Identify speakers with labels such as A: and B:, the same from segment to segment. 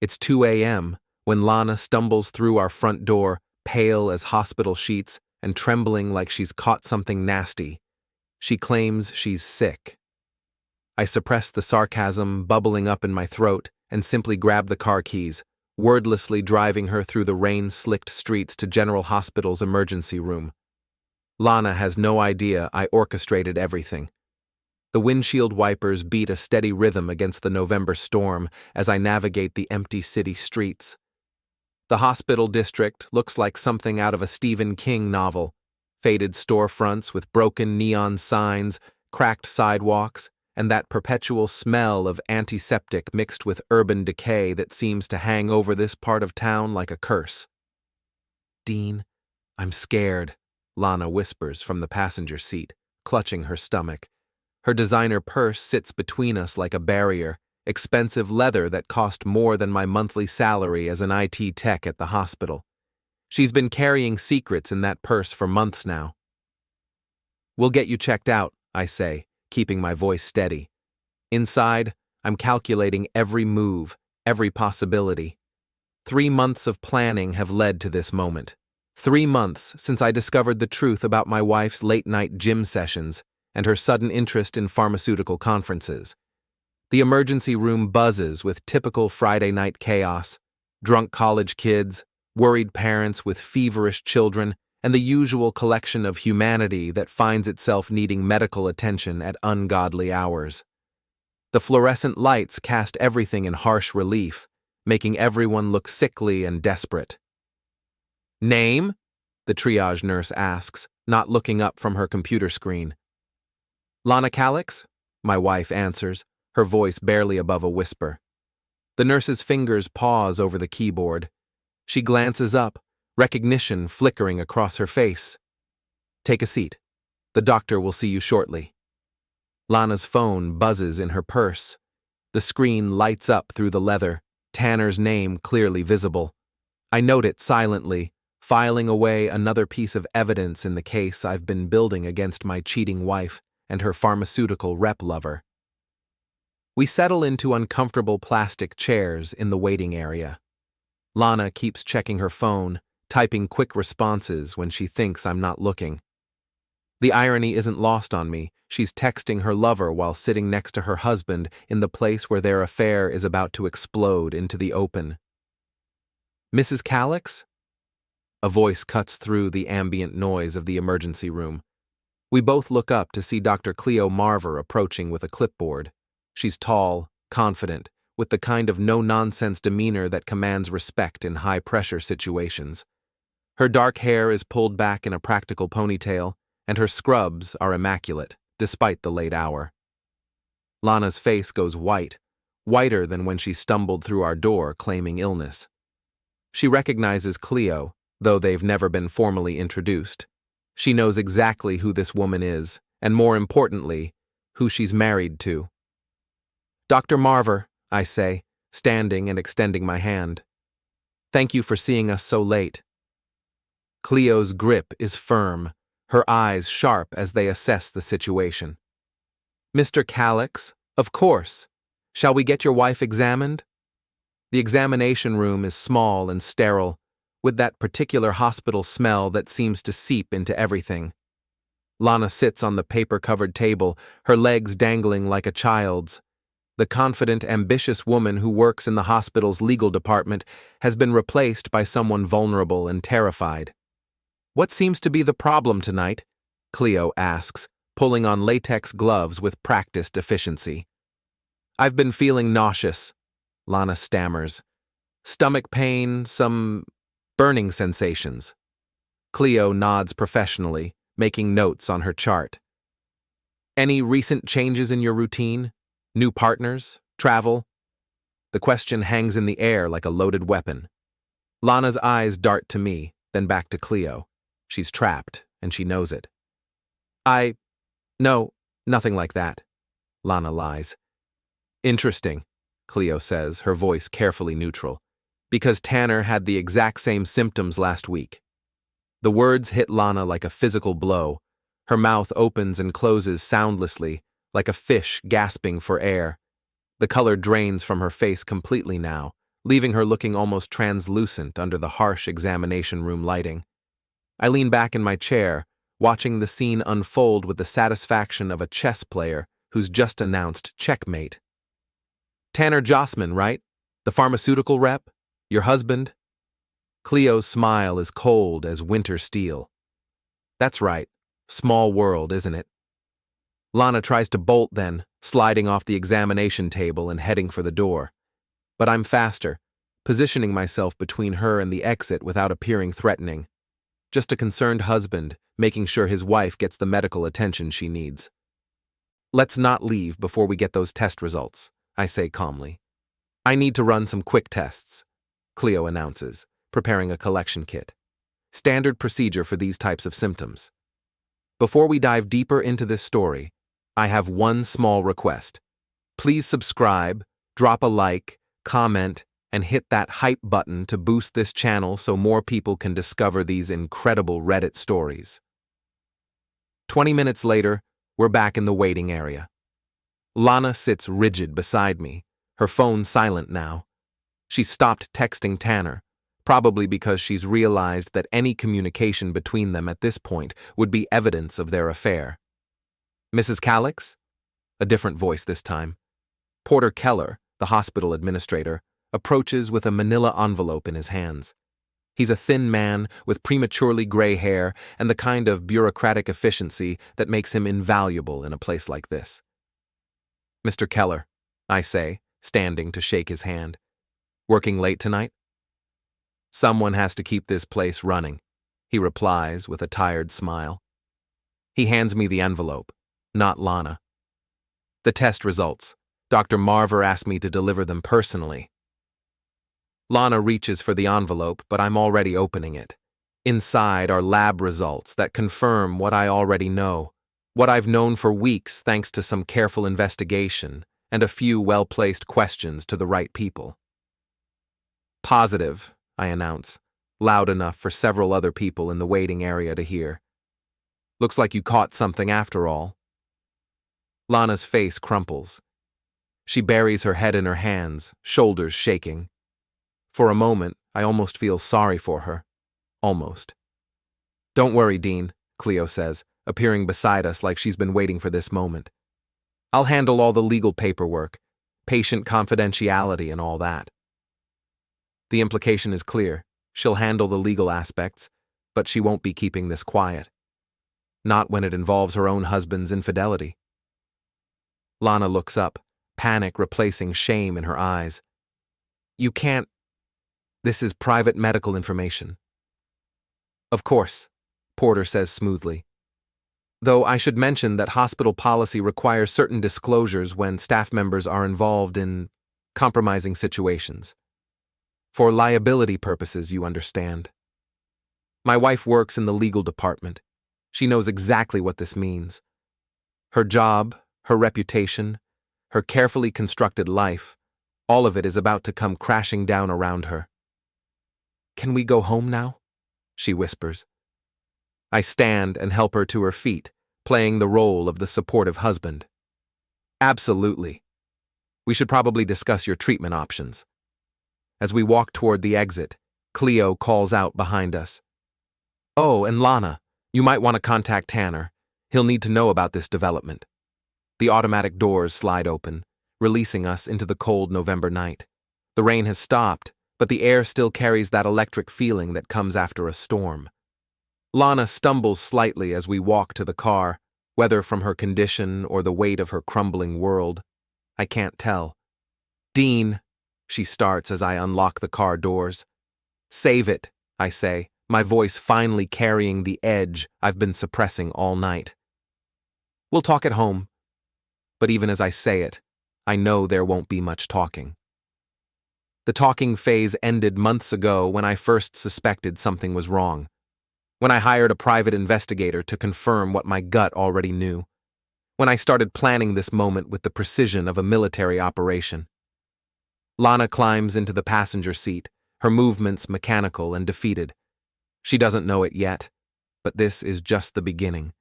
A: It's 2 a.m. when Lana stumbles through our front door, pale as hospital sheets and trembling like she's caught something nasty. She claims she's sick. I suppress the sarcasm bubbling up in my throat and simply grab the car keys, wordlessly driving her through the rain-slicked streets to General Hospital's emergency room. Lana has no idea I orchestrated everything. The windshield wipers beat a steady rhythm against the November storm as I navigate the empty city streets. The hospital district looks like something out of a Stephen King novel. Faded storefronts with broken neon signs, cracked sidewalks, and that perpetual smell of antiseptic mixed with urban decay that seems to hang over this part of town like a curse. "Dean, I'm scared," Lana whispers from the passenger seat, clutching her stomach. Her designer purse sits between us like a barrier, expensive leather that cost more than my monthly salary as an IT tech at the hospital. She's been carrying secrets in that purse for months now. "We'll get you checked out," I say, keeping my voice steady. Inside, I'm calculating every move, every possibility. 3 months of planning have led to this moment. 3 months since I discovered the truth about my wife's late-night gym sessions and her sudden interest in pharmaceutical conferences. The emergency room buzzes with typical Friday night chaos: drunk college kids, worried parents with feverish children, and the usual collection of humanity that finds itself needing medical attention at ungodly hours. The fluorescent lights cast everything in harsh relief, making everyone look sickly and desperate. "Name?" the triage nurse asks, not looking up from her computer screen. "Lana Calix?" my wife answers, her voice barely above a whisper. The nurse's fingers pause over the keyboard. She glances up, recognition flickering across her face. "Take a seat. The doctor will see you shortly." Lana's phone buzzes in her purse. The screen lights up through the leather, Tanner's name clearly visible. I note it silently, filing away another piece of evidence in the case I've been building against my cheating wife and her pharmaceutical rep lover. We settle into uncomfortable plastic chairs in the waiting area. Lana keeps checking her phone, typing quick responses when she thinks I'm not looking. The irony isn't lost on me. She's texting her lover while sitting next to her husband in the place where their affair is about to explode into the open. "Mrs. Calix?" A voice cuts through the ambient noise of the emergency room. We both look up to see Dr. Cleo Marver approaching with a clipboard. She's tall, confident, with the kind of no-nonsense demeanor that commands respect in high-pressure situations. Her dark hair is pulled back in a practical ponytail, and her scrubs are immaculate, despite the late hour. Lana's face goes white, whiter than when she stumbled through our door claiming illness. She recognizes Cleo, though they've never been formally introduced. She knows exactly who this woman is, and more importantly, who she's married to. "Dr. Marver," I say, standing and extending my hand. "Thank you for seeing us so late." Cleo's grip is firm, her eyes sharp as they assess the situation. "Mr. Calix, of course. Shall we get your wife examined?" The examination room is small and sterile, with that particular hospital smell that seems to seep into everything. Lana sits on the paper-covered table, her legs dangling like a child's. The confident, ambitious woman who works in the hospital's legal department has been replaced by someone vulnerable and terrified. "What seems to be the problem tonight?" Cleo asks, pulling on latex gloves with practiced efficiency. "I've been feeling nauseous," Lana stammers. "Stomach pain, some burning sensations." Cleo nods professionally, making notes on her chart. "Any recent changes in your routine? New partners? Travel?" The question hangs in the air like a loaded weapon. Lana's eyes dart to me, then back to Cleo. She's trapped, and she knows it. No, nothing like that," Lana lies. "Interesting," Cleo says, her voice carefully neutral, "because Tanner had the exact same symptoms last week." The words hit Lana like a physical blow. Her mouth opens and closes soundlessly, like a fish gasping for air. The color drains from her face completely now, leaving her looking almost translucent under the harsh examination room lighting. I lean back in my chair, watching the scene unfold with the satisfaction of a chess player who's just announced checkmate. Tanner Jossman, right? The pharmaceutical rep? Your husband? Cleo's smile is cold as winter steel. That's right. Small world, isn't it? Lana tries to bolt then, sliding off the examination table and heading for the door. But I'm faster, positioning myself between her and the exit without appearing threatening. Just a concerned husband, making sure his wife gets the medical attention she needs. Let's not leave before we get those test results, I say calmly. I need to run some quick tests, Cleo announces, preparing a collection kit. Standard procedure for these types of symptoms. Before we dive deeper into this story, I have one small request. Please subscribe, drop a like, comment, and hit that hype button to boost this channel so more people can discover these incredible Reddit stories. 20 minutes later, we're back in the waiting area. Lana sits rigid beside me, her phone silent now. She stopped texting Tanner, probably because she's realized that any communication between them at this point would be evidence of their affair. Mrs. Calix? A different voice this time. Porter Keller, the hospital administrator, approaches with a manila envelope in his hands. He's a thin man with prematurely gray hair and the kind of bureaucratic efficiency that makes him invaluable in a place like this. Mr. Keller, I say, standing to shake his hand. Working late tonight? Someone has to keep this place running, he replies with a tired smile. He hands me the envelope, not Lana. The test results. Dr. Marver asked me to deliver them personally. Lana reaches for the envelope, but I'm already opening it. Inside are lab results that confirm what I already know, what I've known for weeks thanks to some careful investigation and a few well-placed questions to the right people. Positive, I announce, loud enough for several other people in the waiting area to hear. Looks like you caught something after all. Lana's face crumples. She buries her head in her hands, shoulders shaking. For a moment, I almost feel sorry for her. Almost. Don't worry, Dean, Cleo says, appearing beside us like she's been waiting for this moment. I'll handle all the legal paperwork, patient confidentiality and all that. The implication is clear. She'll handle the legal aspects, but she won't be keeping this quiet. Not when it involves her own husband's infidelity. Lana looks up, panic replacing shame in her eyes. You can't. This is private medical information. Of course, Porter says smoothly. Though I should mention that hospital policy requires certain disclosures when staff members are involved in compromising situations. For liability purposes, you understand. My wife works in the legal department. She knows exactly what this means. Her job, her reputation, her carefully constructed life, all of it is about to come crashing down around her. Can we go home now? She whispers. I stand and help her to her feet, playing the role of the supportive husband. Absolutely. We should probably discuss your treatment options. As we walk toward the exit, Cleo calls out behind us. Oh, and Lana, you might want to contact Tanner. He'll need to know about this development. The automatic doors slide open, releasing us into the cold November night. The rain has stopped, but the air still carries that electric feeling that comes after a storm. Lana stumbles slightly as we walk to the car, whether from her condition or the weight of her crumbling world. I can't tell. Dean, she starts as I unlock the car doors. Save it, I say, my voice finally carrying the edge I've been suppressing all night. We'll talk at home. But even as I say it, I know there won't be much talking. The talking phase ended months ago when I first suspected something was wrong. When I hired a private investigator to confirm what my gut already knew. When I started planning this moment with the precision of a military operation. Lana climbs into the passenger seat, her movements mechanical and defeated. She doesn't know it yet, but this is just the beginning.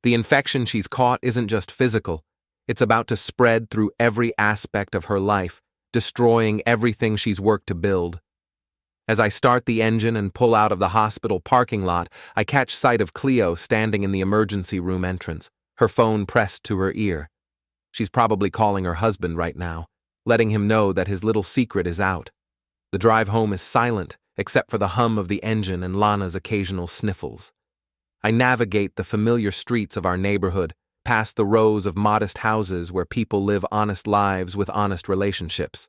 A: The infection she's caught isn't just physical, it's about to spread through every aspect of her life, destroying everything she's worked to build. As I start the engine and pull out of the hospital parking lot, I catch sight of Cleo standing in the emergency room entrance, her phone pressed to her ear. She's probably calling her husband right now, letting him know that his little secret is out. The drive home is silent, except for the hum of the engine and Lana's occasional sniffles. I navigate the familiar streets of our neighborhood, past the rows of modest houses where people live honest lives with honest relationships.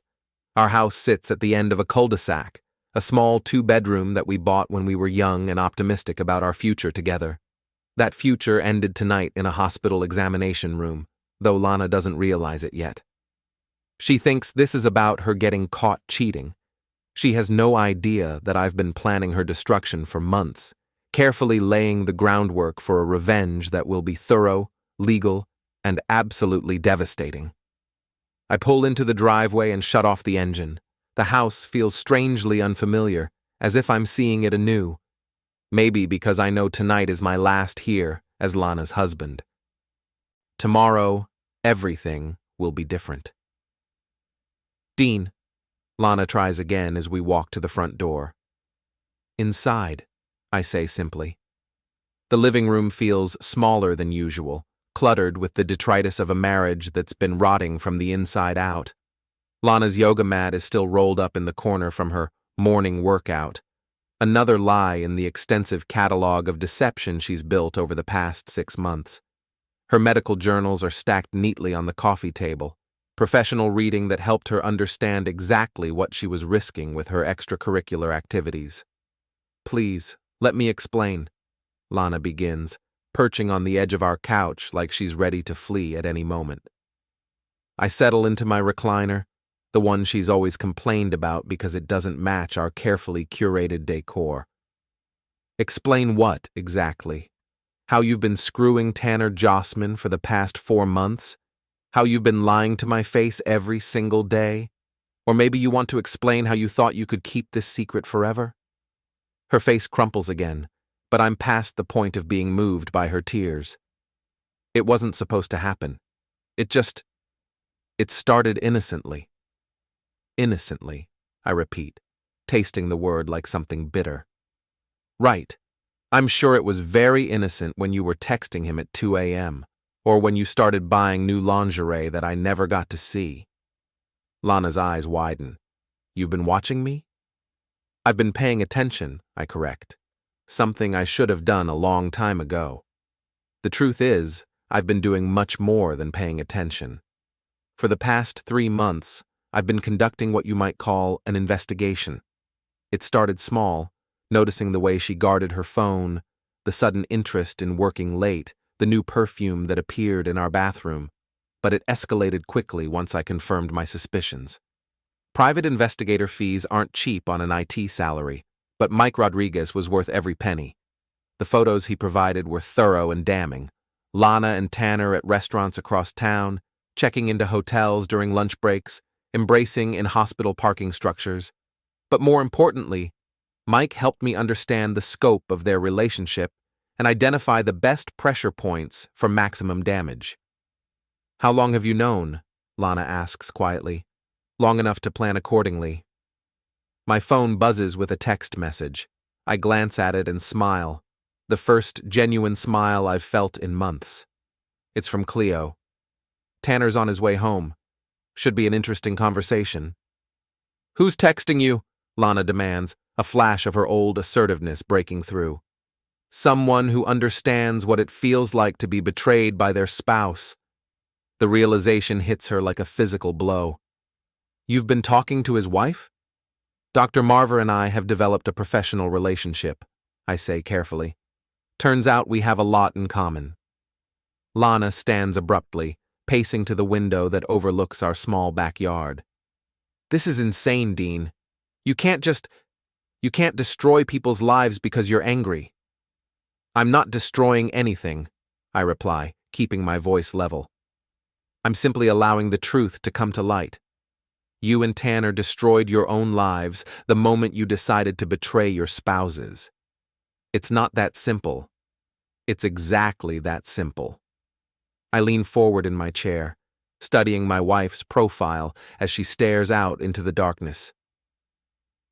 A: Our house sits at the end of a cul-de-sac, a small 2-bedroom that we bought when we were young and optimistic about our future together. That future ended tonight in a hospital examination room, though Lana doesn't realize it yet. She thinks this is about her getting caught cheating. She has no idea that I've been planning her destruction for months, carefully laying the groundwork for a revenge that will be thorough, legal, and absolutely devastating. I pull into the driveway and shut off the engine. The house feels strangely unfamiliar, as if I'm seeing it anew. Maybe because I know tonight is my last here as Lana's husband. Tomorrow, everything will be different. Dean, Lana tries again as we walk to the front door. Inside, I say simply. The living room feels smaller than usual, cluttered with the detritus of a marriage that's been rotting from the inside out. Lana's yoga mat is still rolled up in the corner from her morning workout, another lie in the extensive catalog of deception she's built over the past 6 months. Her medical journals are stacked neatly on the coffee table, professional reading that helped her understand exactly what she was risking with her extracurricular activities. Please, let me explain, Lana begins, perching on the edge of our couch like she's ready to flee at any moment. I settle into my recliner, the one she's always complained about because it doesn't match our carefully curated decor. Explain what, exactly? How you've been screwing Tanner Jossman for the past 4 months? How you've been lying to my face every single day? Or maybe you want to explain how you thought you could keep this secret forever? Her face crumples again, but I'm past the point of being moved by her tears. It wasn't supposed to happen. It started innocently. Innocently, I repeat, tasting the word like something bitter. Right. I'm sure it was very innocent when you were texting him at 2 a.m., or when you started buying new lingerie that I never got to see. Lana's eyes widen. You've been watching me? I've been paying attention, I correct. Something I should have done a long time ago. The truth is, I've been doing much more than paying attention. For the past 3 months, I've been conducting what you might call an investigation. It started small, noticing the way she guarded her phone, the sudden interest in working late, the new perfume that appeared in our bathroom, but it escalated quickly once I confirmed my suspicions. Private investigator fees aren't cheap on an IT salary, but Mike Rodriguez was worth every penny. The photos he provided were thorough and damning. Lana and Tanner at restaurants across town, checking into hotels during lunch breaks, embracing in hospital parking structures. But more importantly, Mike helped me understand the scope of their relationship and identify the best pressure points for maximum damage. How long have you known? Lana asks quietly. Long enough to plan accordingly. My phone buzzes with a text message. I glance at it and smile, the first genuine smile I've felt in months. It's from Cleo. Tanner's on his way home. Should be an interesting conversation. Who's texting you? Lana demands, a flash of her old assertiveness breaking through. Someone who understands what it feels like to be betrayed by their spouse. The realization hits her like a physical blow. You've been talking to his wife? Dr. Marver and I have developed a professional relationship, I say carefully. Turns out we have a lot in common. Lana stands abruptly, pacing to the window that overlooks our small backyard. This is insane, Dean. You can't destroy people's lives because you're angry. I'm not destroying anything, I reply, keeping my voice level. I'm simply allowing the truth to come to light. You and Tanner destroyed your own lives the moment you decided to betray your spouses. It's not that simple. It's exactly that simple. I lean forward in my chair, studying my wife's profile as she stares out into the darkness.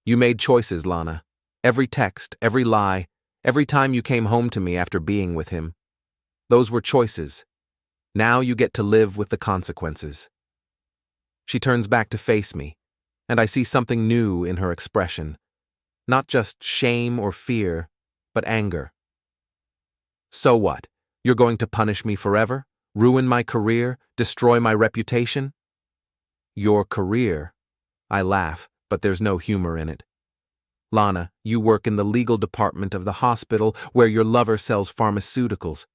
A: You made choices, Lana. Every text, every lie, every time you came home to me after being with him. Those were choices. Now you get to live with the consequences. She turns back to face me, and I see something new in her expression. Not just shame or fear, but anger. So what? You're going to punish me forever? Ruin my career? Destroy my reputation? Your career? I laugh, but there's no humor in it. Lana, you work in the legal department of the hospital where your lover sells pharmaceuticals.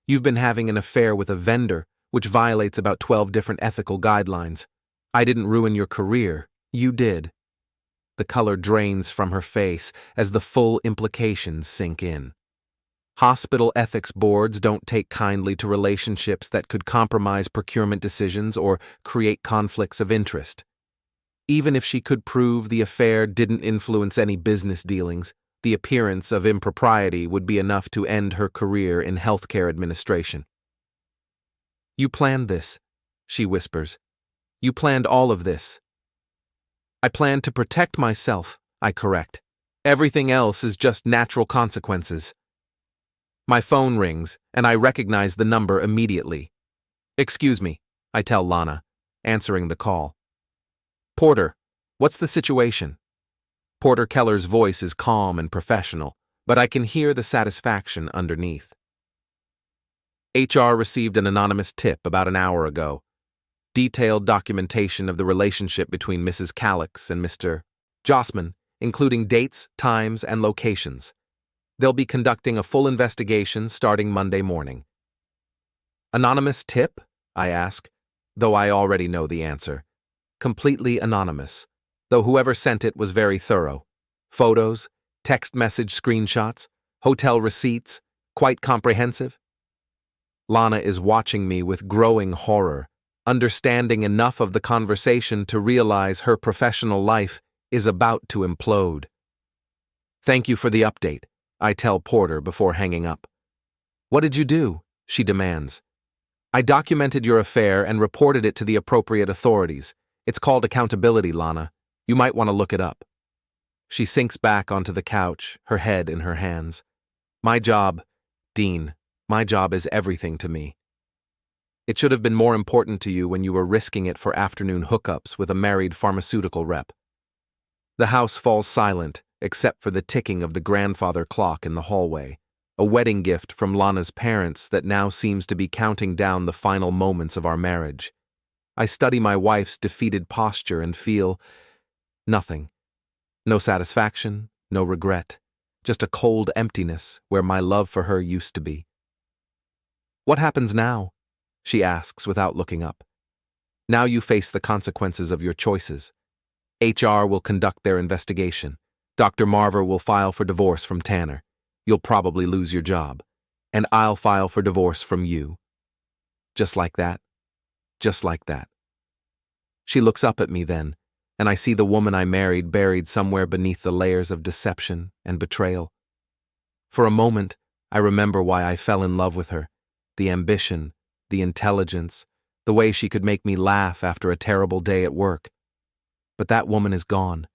A: You've been having an affair with a vendor, which violates about 12 different ethical guidelines. I didn't ruin your career. You did. The color drains from her face as the full implications sink in. Hospital ethics boards don't take kindly to relationships that could compromise procurement decisions or create conflicts of interest. Even if she could prove the affair didn't influence any business dealings, the appearance of impropriety would be enough to end her career in healthcare administration. You planned this, she whispers. You planned all of this. I planned to protect myself, I correct. Everything else is just natural consequences. My phone rings, and I recognize the number immediately. Excuse me, I tell Lana, answering the call. Porter, what's the situation? Porter Keller's voice is calm and professional, but I can hear the satisfaction underneath. HR received an anonymous tip about an hour ago. Detailed documentation of the relationship between Mrs. Calix and Mr. Jossman, including dates, times, and locations. They'll be conducting a full investigation starting Monday morning. Anonymous tip? I ask, though I already know the answer. Completely anonymous, though whoever sent it was very thorough. Photos, text message screenshots, hotel receipts, quite comprehensive. Lana is watching me with growing horror, understanding enough of the conversation to realize her professional life is about to implode. Thank you for the update, I tell Porter before hanging up. What did you do? She demands. I documented your affair and reported it to the appropriate authorities. It's called accountability, Lana. You might want to look it up. She sinks back onto the couch, her head in her hands. My job, Dean, my job is everything to me. It should have been more important to you when you were risking it for afternoon hookups with a married pharmaceutical rep. The house falls silent, except for the ticking of the grandfather clock in the hallway, a wedding gift from Lana's parents that now seems to be counting down the final moments of our marriage. I study my wife's defeated posture and feel nothing. No satisfaction, no regret, just a cold emptiness where my love for her used to be. What happens now? She asks without looking up. Now you face the consequences of your choices. HR will conduct their investigation. Dr. Marver will file for divorce from Tanner. You'll probably lose your job. And I'll file for divorce from you. Just like that. Just like that. She looks up at me then, and I see the woman I married buried somewhere beneath the layers of deception and betrayal. For a moment, I remember why I fell in love with her. The ambition, the intelligence, the way she could make me laugh after a terrible day at work. But that woman is gone,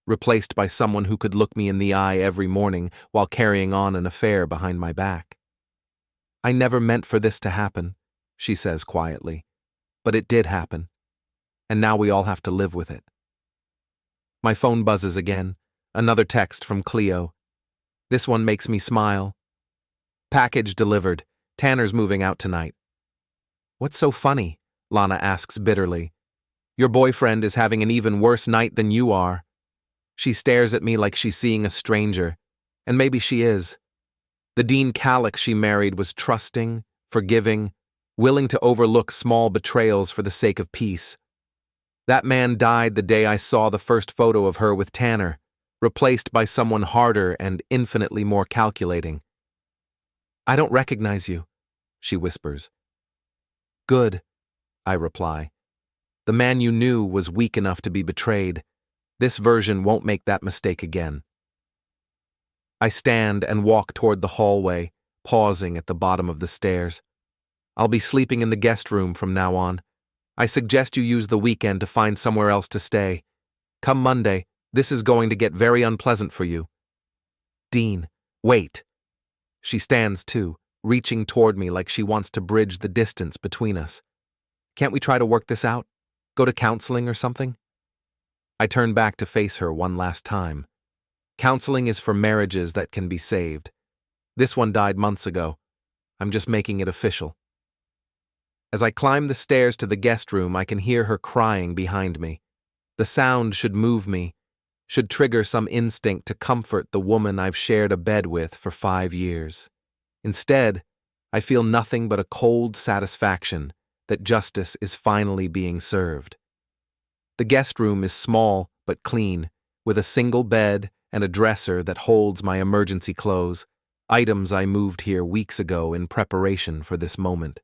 A: replaced by someone who could look me in the eye every morning while carrying on an affair behind my back. I never meant for this to happen, she says quietly, but it did happen, and now we all have to live with it. My phone buzzes again, another text from Cleo. This one makes me smile. Package delivered. Tanner's moving out tonight. What's so funny? Lana asks bitterly. Your boyfriend is having an even worse night than you are. She stares at me like she's seeing a stranger, and maybe she is. The Dean Calix she married was trusting, forgiving, willing to overlook small betrayals for the sake of peace. That man died the day I saw the first photo of her with Tanner, replaced by someone harder and infinitely more calculating. I don't recognize you, she whispers. Good, I reply. The man you knew was weak enough to be betrayed. This version won't make that mistake again. I stand and walk toward the hallway, pausing at the bottom of the stairs. I'll be sleeping in the guest room from now on. I suggest you use the weekend to find somewhere else to stay. Come Monday, this is going to get very unpleasant for you. Dean, wait. She stands too, reaching toward me like she wants to bridge the distance between us. Can't we try to work this out? Go to counseling or something? I turn back to face her one last time. Counseling is for marriages that can be saved. This one died months ago. I'm just making it official. As I climb the stairs to the guest room, I can hear her crying behind me. The sound should move me, should trigger some instinct to comfort the woman I've shared a bed with for 5 years. Instead, I feel nothing but a cold satisfaction that justice is finally being served. The guest room is small but clean, with a single bed and a dresser that holds my emergency clothes, items I moved here weeks ago in preparation for this moment.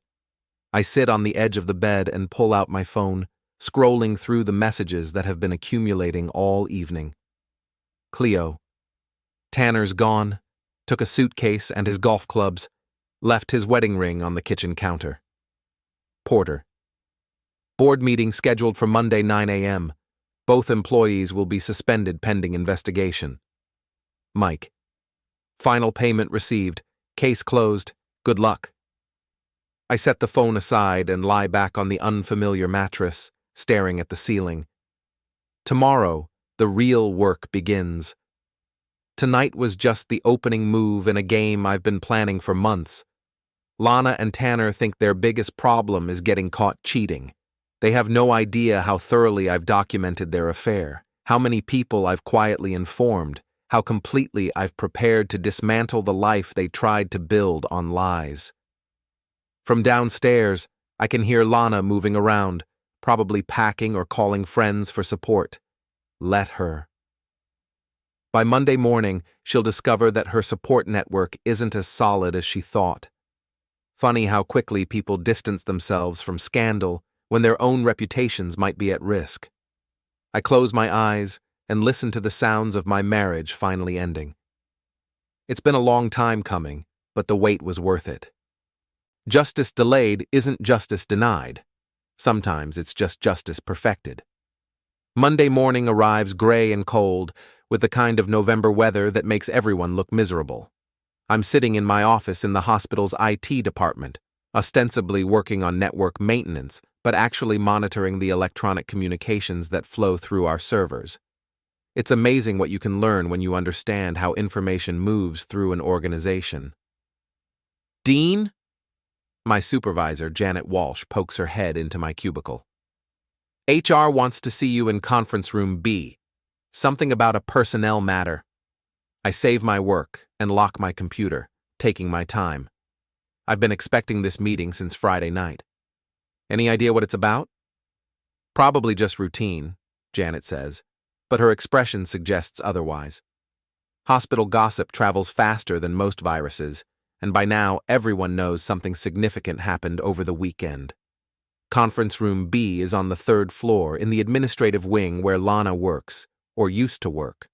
A: I sit on the edge of the bed and pull out my phone, scrolling through the messages that have been accumulating all evening. Cleo. Tanner's gone, took a suitcase and his golf clubs, left his wedding ring on the kitchen counter. Porter. Board meeting scheduled for Monday 9 a.m. Both employees will be suspended pending investigation. Mike. Final payment received. Case closed. Good luck. I set the phone aside and lie back on the unfamiliar mattress, staring at the ceiling. Tomorrow, the real work begins. Tonight was just the opening move in a game I've been planning for months. Lana and Tanner think their biggest problem is getting caught cheating. They have no idea how thoroughly I've documented their affair, how many people I've quietly informed, how completely I've prepared to dismantle the life they tried to build on lies. From downstairs, I can hear Lana moving around, probably packing or calling friends for support. Let her. By Monday morning, she'll discover that her support network isn't as solid as she thought. Funny how quickly people distance themselves from scandal when their own reputations might be at risk. I close my eyes and listen to the sounds of my marriage finally ending. It's been a long time coming, but the wait was worth it. Justice delayed isn't justice denied. Sometimes it's just justice perfected. Monday morning arrives gray and cold, with the kind of November weather that makes everyone look miserable. I'm sitting in my office in the hospital's IT department, ostensibly working on network maintenance, but actually monitoring the electronic communications that flow through our servers. It's amazing what you can learn when you understand how information moves through an organization. Dean? My supervisor, Janet Walsh, pokes her head into my cubicle. HR wants to see you in conference room B. Something about a personnel matter. I save my work and lock my computer, taking my time. I've been expecting this meeting since Friday night. Any idea what it's about? Probably just routine, Janet says, but her expression suggests otherwise. Hospital gossip travels faster than most viruses, and by now everyone knows something significant happened over the weekend. Conference room B is on the 3rd floor in the administrative wing where Lana works, or used to work.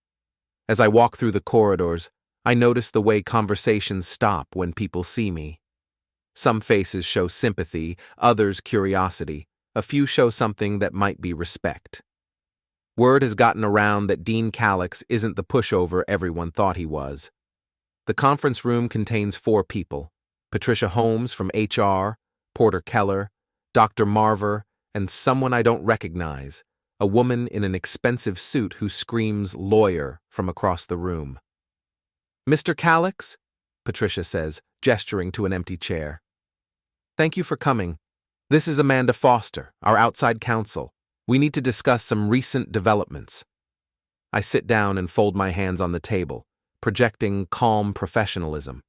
A: As I walk through the corridors, I notice the way conversations stop when people see me. Some faces show sympathy, others curiosity, a few show something that might be respect. Word has gotten around that Dean Calix isn't the pushover everyone thought he was. The conference room contains 4 people: Patricia Holmes from HR, Porter Keller, Dr. Marver, and someone I don't recognize, a woman in an expensive suit who screams lawyer from across the room. Mr. Calix? Patricia says, gesturing to an empty chair. Thank you for coming. This is Amanda Foster, our outside counsel. We need to discuss some recent developments. I sit down and fold my hands on the table, projecting calm professionalism.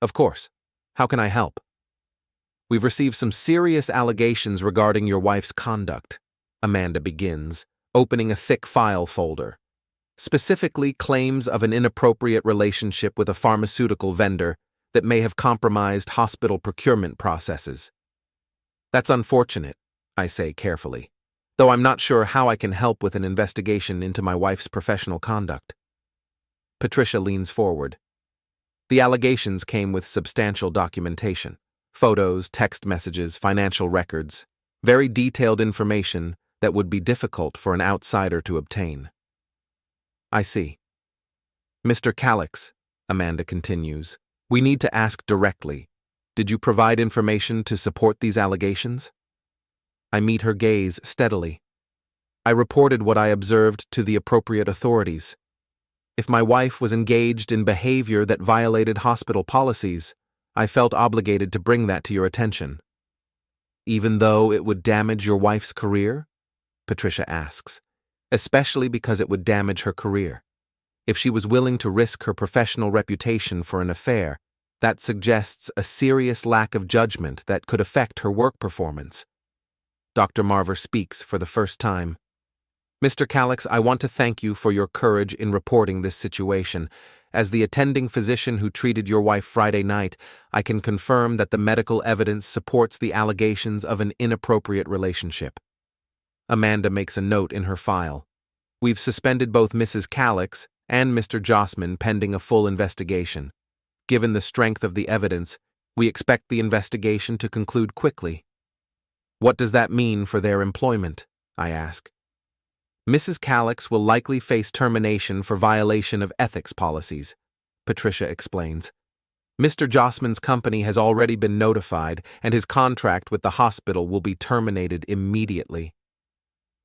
A: Of course. How can I help? We've received some serious allegations regarding your wife's conduct, Amanda begins, opening a thick file folder. Specifically, claims of an inappropriate relationship with a pharmaceutical vendor that may have compromised hospital procurement processes. That's unfortunate, I say carefully, though I'm not sure how I can help with an investigation into my wife's professional conduct. Patricia leans forward. The allegations came with substantial documentation: photos, text messages, financial records. Very detailed information that would be difficult for an outsider to obtain. I see. Mr. Calix, Amanda continues, we need to ask directly. Did you provide information to support these allegations? I meet her gaze steadily. I reported what I observed to the appropriate authorities. If my wife was engaged in behavior that violated hospital policies, I felt obligated to bring that to your attention. Even though it would damage your wife's career? Patricia asks, especially because it would damage her career. If she was willing to risk her professional reputation for an affair, that suggests a serious lack of judgment that could affect her work performance. Dr. Marver speaks for the first time. Mr. Calix, I want to thank you for your courage in reporting this situation. As the attending physician who treated your wife Friday night, I can confirm that the medical evidence supports the allegations of an inappropriate relationship. Amanda makes a note in her file. We've suspended both Mrs. Calix and Mr. Jossman pending a full investigation. Given the strength of the evidence, we expect the investigation to conclude quickly. What does that mean for their employment? I ask. Mrs. Calix will likely face termination for violation of ethics policies, Patricia explains. Mr. Jossman's company has already been notified, and his contract with the hospital will be terminated immediately.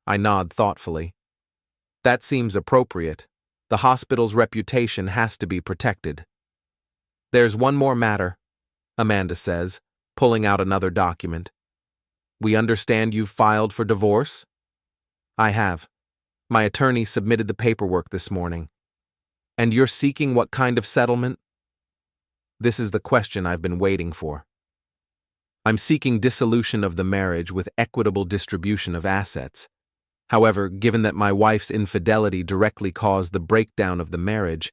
A: I nod thoughtfully. That seems appropriate. The hospital's reputation has to be protected. There's one more matter, Amanda says, pulling out another document. We understand you've filed for divorce? I have. My attorney submitted the paperwork this morning. And you're seeking what kind of settlement? This is the question I've been waiting for. I'm seeking dissolution of the marriage with equitable distribution of assets. However, given that my wife's infidelity directly caused the breakdown of the marriage,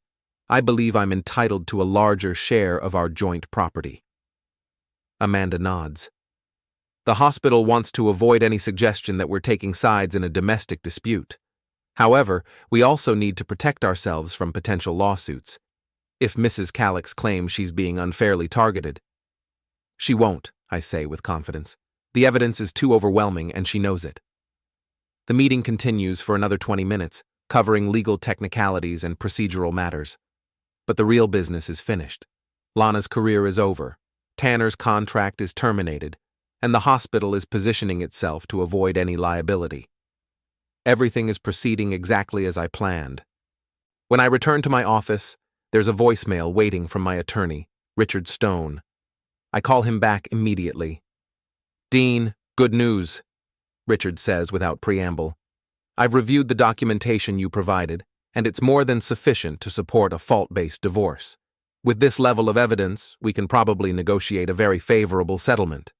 A: I believe I'm entitled to a larger share of our joint property. Amanda nods. The hospital wants to avoid any suggestion that we're taking sides in a domestic dispute. However, we also need to protect ourselves from potential lawsuits, if Mrs. Calix claims she's being unfairly targeted. She won't, I say with confidence. The evidence is too overwhelming and she knows it. The meeting continues for another 20 minutes, covering legal technicalities and procedural matters. But the real business is finished. Lana's career is over, Tanner's contract is terminated, and the hospital is positioning itself to avoid any liability. Everything is proceeding exactly as I planned. When I return to my office, there's a voicemail waiting from my attorney, Richard Stone. I call him back immediately. Dean, good news, Richard says without preamble. I've reviewed the documentation you provided, and it's more than sufficient to support a fault-based divorce. With this level of evidence, we can probably negotiate a very favorable settlement.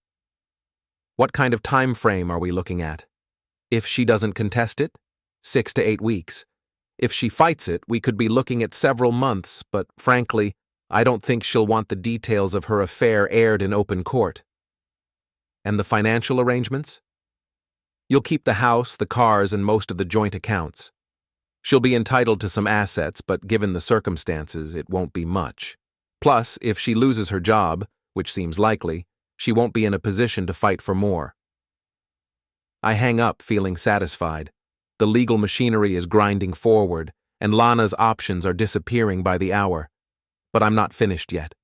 A: What kind of time frame are we looking at? If she doesn't contest it, 6 to 8 weeks. If she fights it, we could be looking at several months, but frankly, I don't think she'll want the details of her affair aired in open court. And the financial arrangements? You'll keep the house, the cars, and most of the joint accounts. She'll be entitled to some assets, but given the circumstances, it won't be much. Plus, if she loses her job, which seems likely, she won't be in a position to fight for more. I hang up feeling satisfied. The legal machinery is grinding forward, and Lana's options are disappearing by the hour. But I'm not finished yet.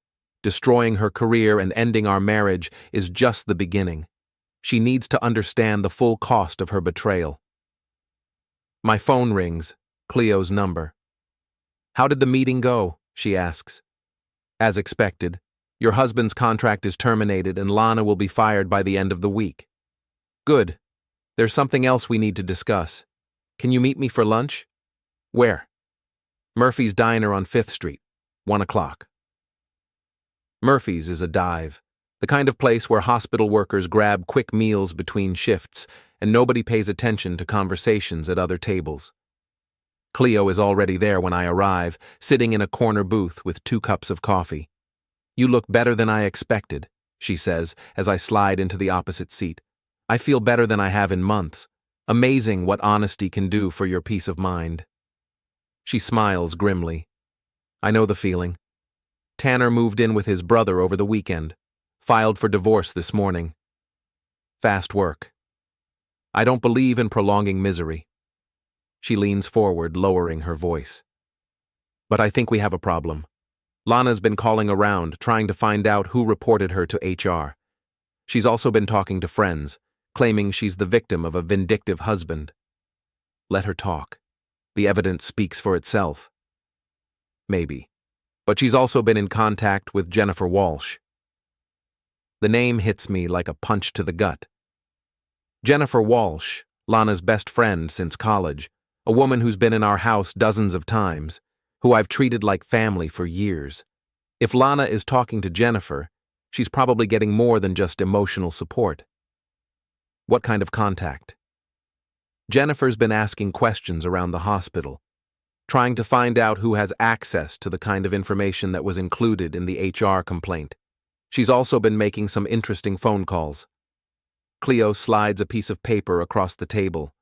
A: Destroying her career and ending our marriage is just the beginning. She needs to understand the full cost of her betrayal. My phone rings, Cleo's number. How did the meeting go? She asks. As expected, your husband's contract is terminated and Lana will be fired by the end of the week. Good. There's something else we need to discuss. Can you meet me for lunch? Where? Murphy's Diner on 5th Street, 1 o'clock. Murphy's is a dive, the kind of place where hospital workers grab quick meals between shifts and nobody pays attention to conversations at other tables. Cleo is already there when I arrive, sitting in a corner booth with 2 cups of coffee. You look better than I expected, she says as I slide into the opposite seat. I feel better than I have in months. Amazing what honesty can do for your peace of mind. She smiles grimly. I know the feeling. Tanner moved in with his brother over the weekend. Filed for divorce this morning. Fast work. I don't believe in prolonging misery. She leans forward, lowering her voice. But I think we have a problem. Lana's been calling around, trying to find out who reported her to HR. She's also been talking to friends, claiming she's the victim of a vindictive husband. Let her talk. The evidence speaks for itself. Maybe. But she's also been in contact with Jennifer Walsh. The name hits me like a punch to the gut. Jennifer Walsh, Lana's best friend since college, a woman who's been in our house dozens of times, who I've treated like family for years. If Lana is talking to Jennifer, she's probably getting more than just emotional support. What kind of contact? Jennifer's been asking questions around the hospital, trying to find out who has access to the kind of information that was included in the HR complaint. She's also been making some interesting phone calls. Cleo slides a piece of paper across the table.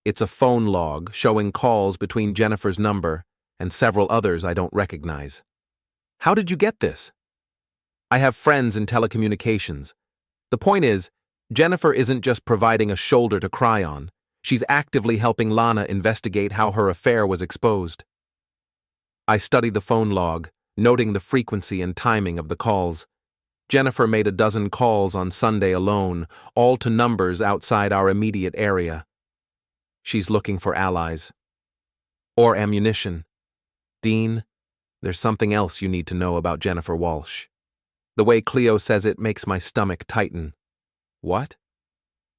A: It's a phone log showing calls between Jennifer's number and several others I don't recognize. How did you get this? I have friends in telecommunications. The point is, Jennifer isn't just providing a shoulder to cry on. She's actively helping Lana investigate how her affair was exposed. I studied the phone log, noting the frequency and timing of the calls. Jennifer made a dozen calls on Sunday alone, all to numbers outside our immediate area. She's looking for allies. Or ammunition. Dean, there's something else you need to know about Jennifer Walsh. The way Cleo says it makes my stomach tighten. What?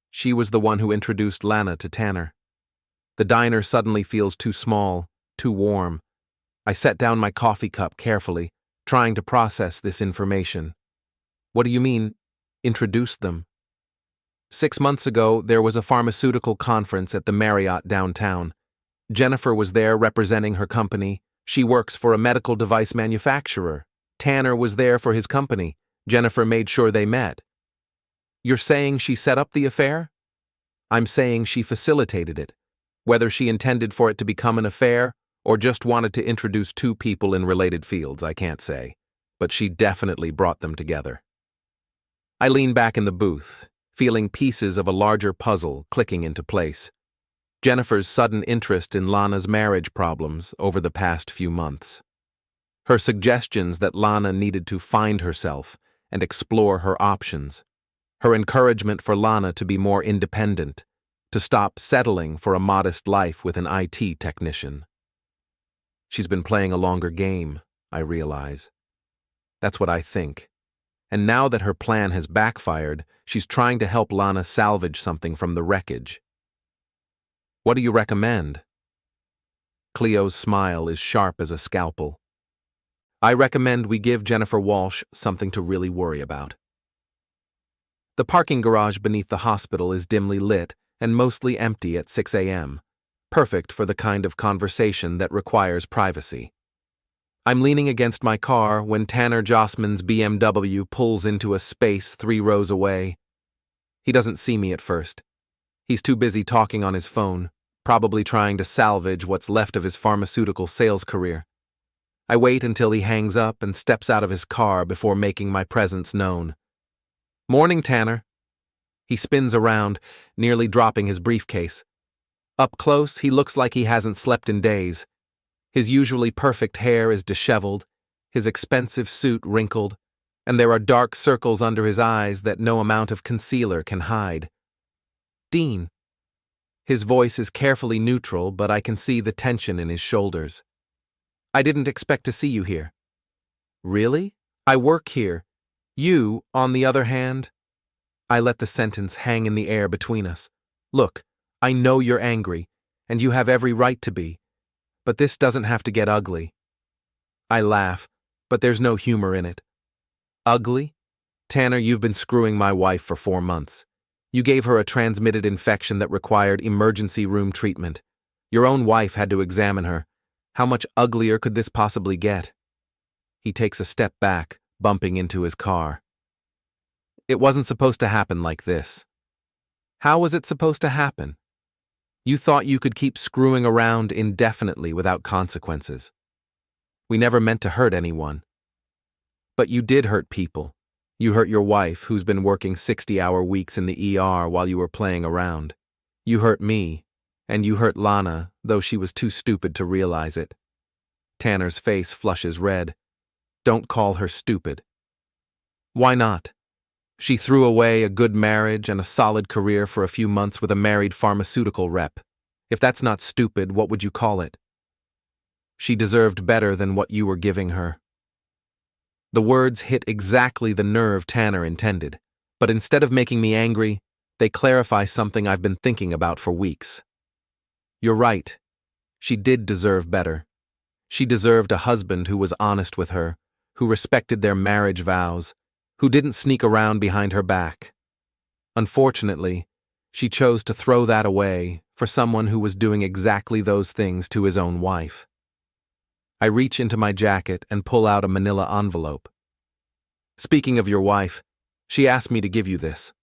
A: She was the one who introduced Lana to Tanner. The diner suddenly feels too small, too warm. I set down my coffee cup carefully, trying to process this information. What do you mean, introduced them? 6 months ago, there was a pharmaceutical conference at the Marriott downtown. Jennifer was there representing her company. She works for a medical device manufacturer. Tanner was there for his company. Jennifer made sure they met. You're saying she set up the affair? I'm saying she facilitated it. Whether she intended for it to become an affair or just wanted to introduce two people in related fields, I can't say. But she definitely brought them together. I lean back in the booth, feeling pieces of a larger puzzle clicking into place. Jennifer's sudden interest in Lana's marriage problems over the past few months. Her suggestions that Lana needed to find herself and explore her options. Her encouragement for Lana to be more independent, to stop settling for a modest life with an IT technician. She's been playing a longer game, I realize. That's what I think. And now that her plan has backfired, she's trying to help Lana salvage something from the wreckage. What do you recommend? Cleo's smile is sharp as a scalpel. I recommend we give Jennifer Walsh something to really worry about. The parking garage beneath the hospital is dimly lit and mostly empty at 6 a.m., perfect for the kind of conversation that requires privacy. I'm leaning against my car when Tanner Jossman's BMW pulls into a space 3 rows away. He doesn't see me at first. He's too busy talking on his phone, probably trying to salvage what's left of his pharmaceutical sales career. I wait until he hangs up and steps out of his car before making my presence known. Morning, Tanner. He spins around, nearly dropping his briefcase. Up close, he looks like he hasn't slept in days. His usually perfect hair is disheveled, his expensive suit wrinkled, and there are dark circles under his eyes that no amount of concealer can hide. Dean. His voice is carefully neutral, but I can see the tension in his shoulders. I didn't expect to see you here. Really? I work here. You, on the other hand... I let the sentence hang in the air between us. Look, I know you're angry, and you have every right to be. But this doesn't have to get ugly. I laugh, but there's no humor in it. Ugly? Tanner, you've been screwing my wife for 4 months. You gave her a transmitted infection that required emergency room treatment. Your own wife had to examine her. How much uglier could this possibly get? He takes a step back, bumping into his car. It wasn't supposed to happen like this. How was it supposed to happen? You thought you could keep screwing around indefinitely without consequences. We never meant to hurt anyone. But you did hurt people. You hurt your wife, who's been working 60-hour weeks in the ER while you were playing around. You hurt me, and you hurt Lana, though she was too stupid to realize it. Tanner's face flushes red. Don't call her stupid. Why not? She threw away a good marriage and a solid career for a few months with a married pharmaceutical rep. If that's not stupid, what would you call it? She deserved better than what you were giving her. The words hit exactly the nerve Tanner intended, but instead of making me angry, they clarify something I've been thinking about for weeks. You're right. She did deserve better. She deserved a husband who was honest with her, who respected their marriage vows, who didn't sneak around behind her back. Unfortunately, she chose to throw that away for someone who was doing exactly those things to his own wife. I reach into my jacket and pull out a manila envelope. Speaking of your wife, she asked me to give you this.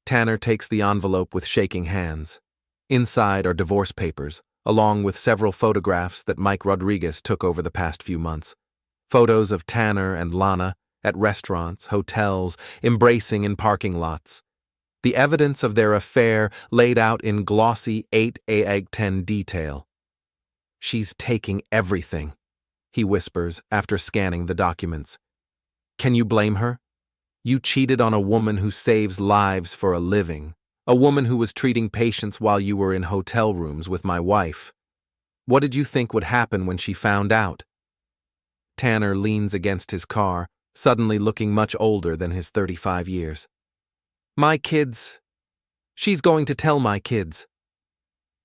A: Tanner takes the envelope with shaking hands. Inside are divorce papers, along with several photographs that Mike Rodriguez took over the past few months. Photos of Tanner and Lana at restaurants, hotels, embracing in parking lots. The evidence of their affair laid out in glossy 8x10 detail. She's taking everything, he whispers after scanning the documents. Can you blame her? You cheated on a woman who saves lives for a living, a woman who was treating patients while you were in hotel rooms with my wife. What did you think would happen when she found out? Tanner leans against his car, suddenly looking much older than his 35 years. My kids. She's going to tell my kids.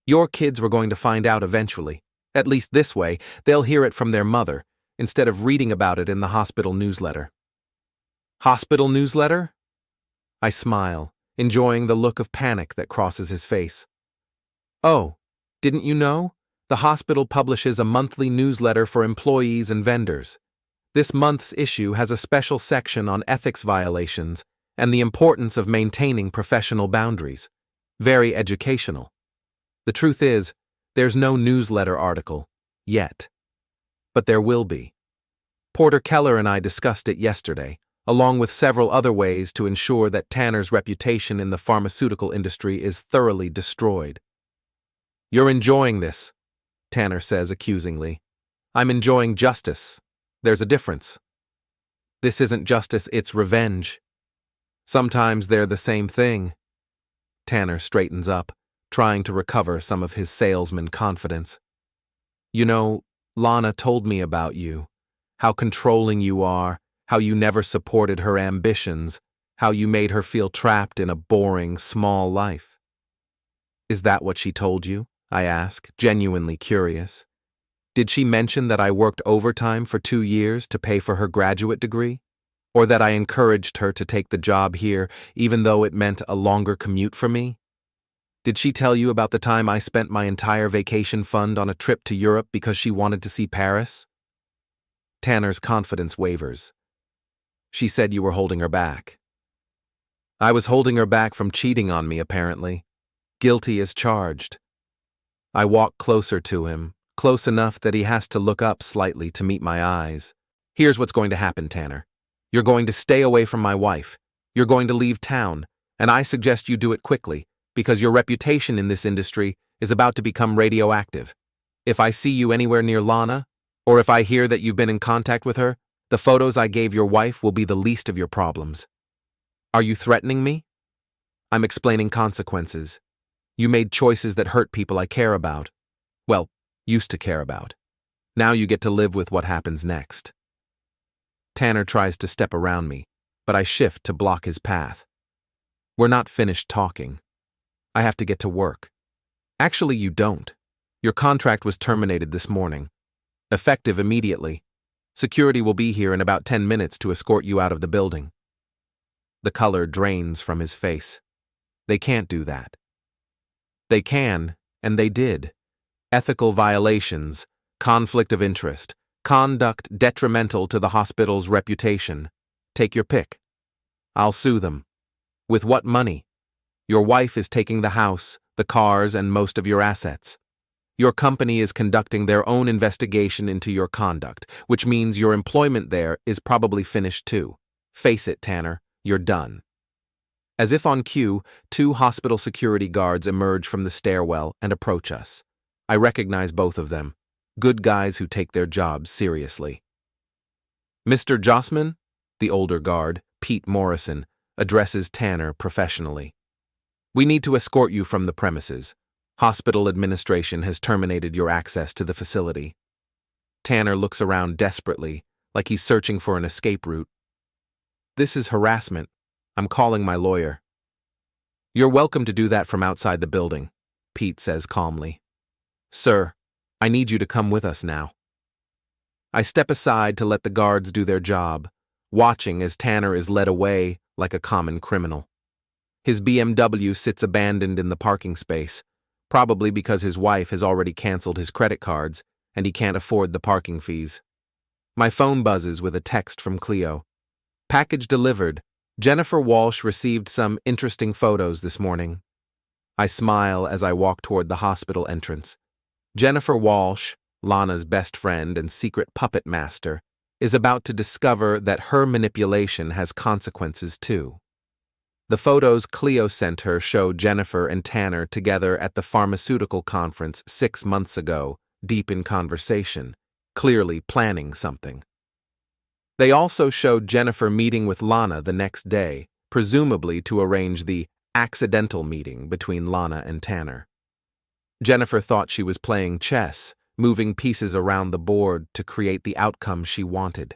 A: Your kids were going to find out eventually. At least this way, they'll hear it from their mother, instead of reading about it in the hospital newsletter. Hospital newsletter? I smile, enjoying the look of panic that crosses his face. Oh, didn't you know? The hospital publishes a monthly newsletter for employees and vendors. This month's issue has a special section on ethics violations and the importance of maintaining professional boundaries. Very educational. The truth is, there's no newsletter article, yet. But there will be. Porter Keller and I discussed it yesterday, along with several other ways to ensure that Tanner's reputation in the pharmaceutical industry is thoroughly destroyed. You're enjoying this, Tanner says accusingly. I'm enjoying justice. There's a difference. This isn't justice, it's revenge. Sometimes they're the same thing. Tanner straightens up, trying to recover some of his salesman confidence. You know, Lana told me about you, how controlling you are, how you never supported her ambitions, how you made her feel trapped in a boring, small life. Is that what she told you? I ask, genuinely curious. Did she mention that I worked overtime for 2 years to pay for her graduate degree? Or that I encouraged her to take the job here, even though it meant a longer commute for me? Did she tell you about the time I spent my entire vacation fund on a trip to Europe because she wanted to see Paris? Tanner's confidence wavers. She said you were holding her back. I was holding her back from cheating on me, apparently. Guilty as charged. I walk closer to him, close enough that he has to look up slightly to meet my eyes. Here's what's going to happen, Tanner. You're going to stay away from my wife. You're going to leave town, and I suggest you do it quickly, because your reputation in this industry is about to become radioactive. If I see you anywhere near Lana, or if I hear that you've been in contact with her, the photos I gave your wife will be the least of your problems. Are you threatening me? I'm explaining consequences. You made choices that hurt people I care about. Well, used to care about. Now you get to live with what happens next. Tanner tries to step around me, but I shift to block his path. We're not finished talking. I have to get to work. Actually, you don't. Your contract was terminated this morning. Effective immediately. Security will be here in about 10 minutes to escort you out of the building. The color drains from his face. They can't do that. They can, and they did. Ethical violations, conflict of interest, conduct detrimental to the hospital's reputation. Take your pick. I'll sue them. With what money? Your wife is taking the house, the cars, and most of your assets. Your company is conducting their own investigation into your conduct, which means your employment there is probably finished too. Face it, Tanner, you're done. As if on cue, two hospital security guards emerge from the stairwell and approach us. I recognize both of them. Good guys who take their jobs seriously. Mr. Jossman, the older guard, Pete Morrison, addresses Tanner professionally. We need to escort you from the premises. Hospital administration has terminated your access to the facility. Tanner looks around desperately, like he's searching for an escape route. This is harassment. I'm calling my lawyer. You're welcome to do that from outside the building, Pete says calmly. Sir, I need you to come with us now. I step aside to let the guards do their job, watching as Tanner is led away like a common criminal. His BMW sits abandoned in the parking space, probably because his wife has already canceled his credit cards and he can't afford the parking fees. My phone buzzes with a text from Cleo. Package delivered. Jennifer Walsh received some interesting photos this morning. I smile as I walk toward the hospital entrance. Jennifer Walsh, Lana's best friend and secret puppet master, is about to discover that her manipulation has consequences too. The photos Cleo sent her show Jennifer and Tanner together at the pharmaceutical conference 6 months ago, deep in conversation, clearly planning something. They also showed Jennifer meeting with Lana the next day, presumably to arrange the accidental meeting between Lana and Tanner. Jennifer thought she was playing chess, moving pieces around the board to create the outcome she wanted.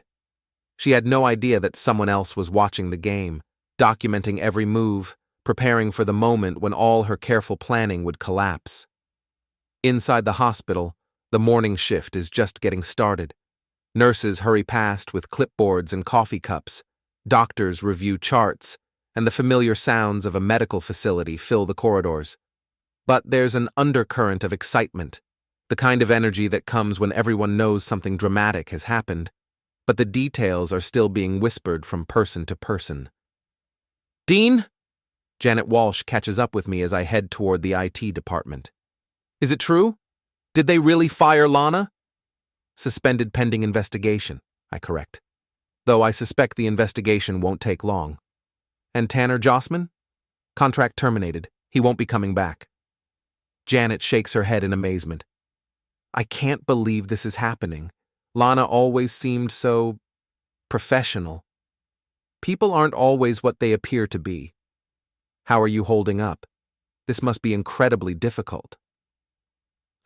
A: She had no idea that someone else was watching the game, documenting every move, preparing for the moment when all her careful planning would collapse. Inside the hospital, the morning shift is just getting started. Nurses hurry past with clipboards and coffee cups, doctors review charts, and the familiar sounds of a medical facility fill the corridors. But there's an undercurrent of excitement, the kind of energy that comes when everyone knows something dramatic has happened, but the details are still being whispered from person to person. Dean? Janet Walsh catches up with me as I head toward the IT department. Is it true? Did they really fire Lana? Suspended pending investigation, I correct. Though I suspect the investigation won't take long. And Tanner Jossman? Contract terminated. He won't be coming back. Janet shakes her head in amazement. I can't believe this is happening. Lana always seemed so professional. People aren't always what they appear to be. How are you holding up? This must be incredibly difficult.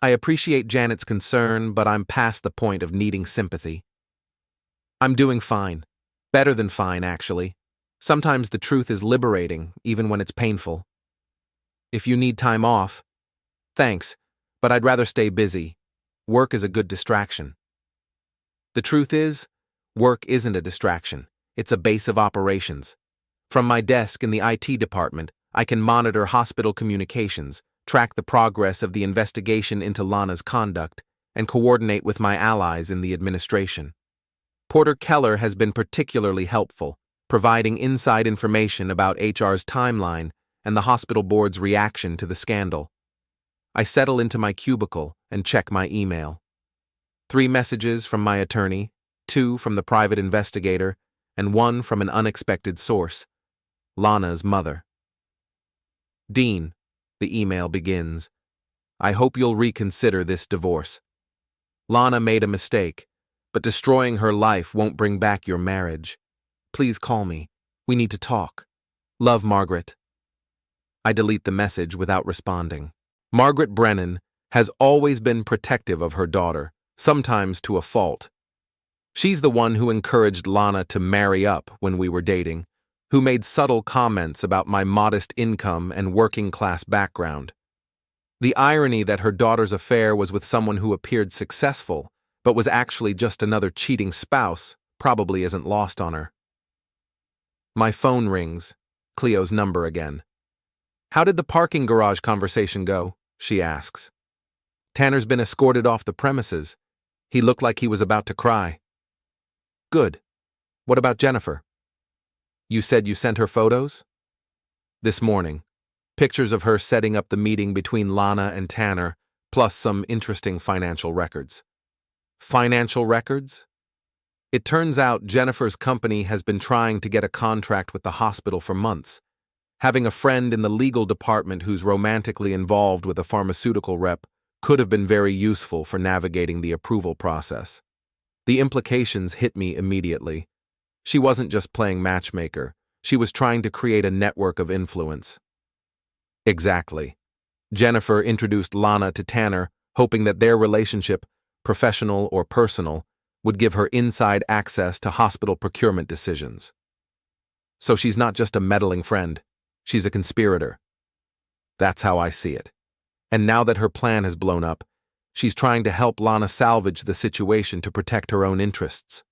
A: I appreciate Janet's concern, but I'm past the point of needing sympathy. I'm doing fine. Better than fine, actually. Sometimes the truth is liberating, even when it's painful. If you need time off, thanks, but I'd rather stay busy. Work is a good distraction. The truth is, work isn't a distraction. It's a base of operations. From my desk in the IT department, I can monitor hospital communications, track the progress of the investigation into Lana's conduct, and coordinate with my allies in the administration. Porter Keller has been particularly helpful, providing inside information about HR's timeline and the hospital board's reaction to the scandal. I settle into my cubicle and check my email. 3 messages from my attorney, 2 from the private investigator, and 1 from an unexpected source, Lana's mother. Dean, the email begins, I hope you'll reconsider this divorce. Lana made a mistake, but destroying her life won't bring back your marriage. Please call me. We need to talk. Love, Margaret. I delete the message without responding. Margaret Brennan has always been protective of her daughter, sometimes to a fault. She's the one who encouraged Lana to marry up when we were dating, who made subtle comments about my modest income and working-class background. The irony that her daughter's affair was with someone who appeared successful, but was actually just another cheating spouse, probably isn't lost on her. My phone rings, Cleo's number again. How did the parking garage conversation go? She asks. Tanner's been escorted off the premises. He looked like he was about to cry. Good. What about Jennifer? You said you sent her photos? This morning. Pictures of her setting up the meeting between Lana and Tanner, plus some interesting financial records. Financial records? It turns out Jennifer's company has been trying to get a contract with the hospital for months, Having a friend in the legal department who's romantically involved with a pharmaceutical rep could have been very useful for navigating the approval process. The implications hit me immediately. She wasn't just playing matchmaker, she was trying to create a network of influence. Exactly. Jennifer introduced Lana to Tanner, hoping that their relationship, professional or personal, would give her inside access to hospital procurement decisions. So she's not just a meddling friend, she's a conspirator. That's how I see it. And now that her plan has blown up, she's trying to help Lana salvage the situation to protect her own interests.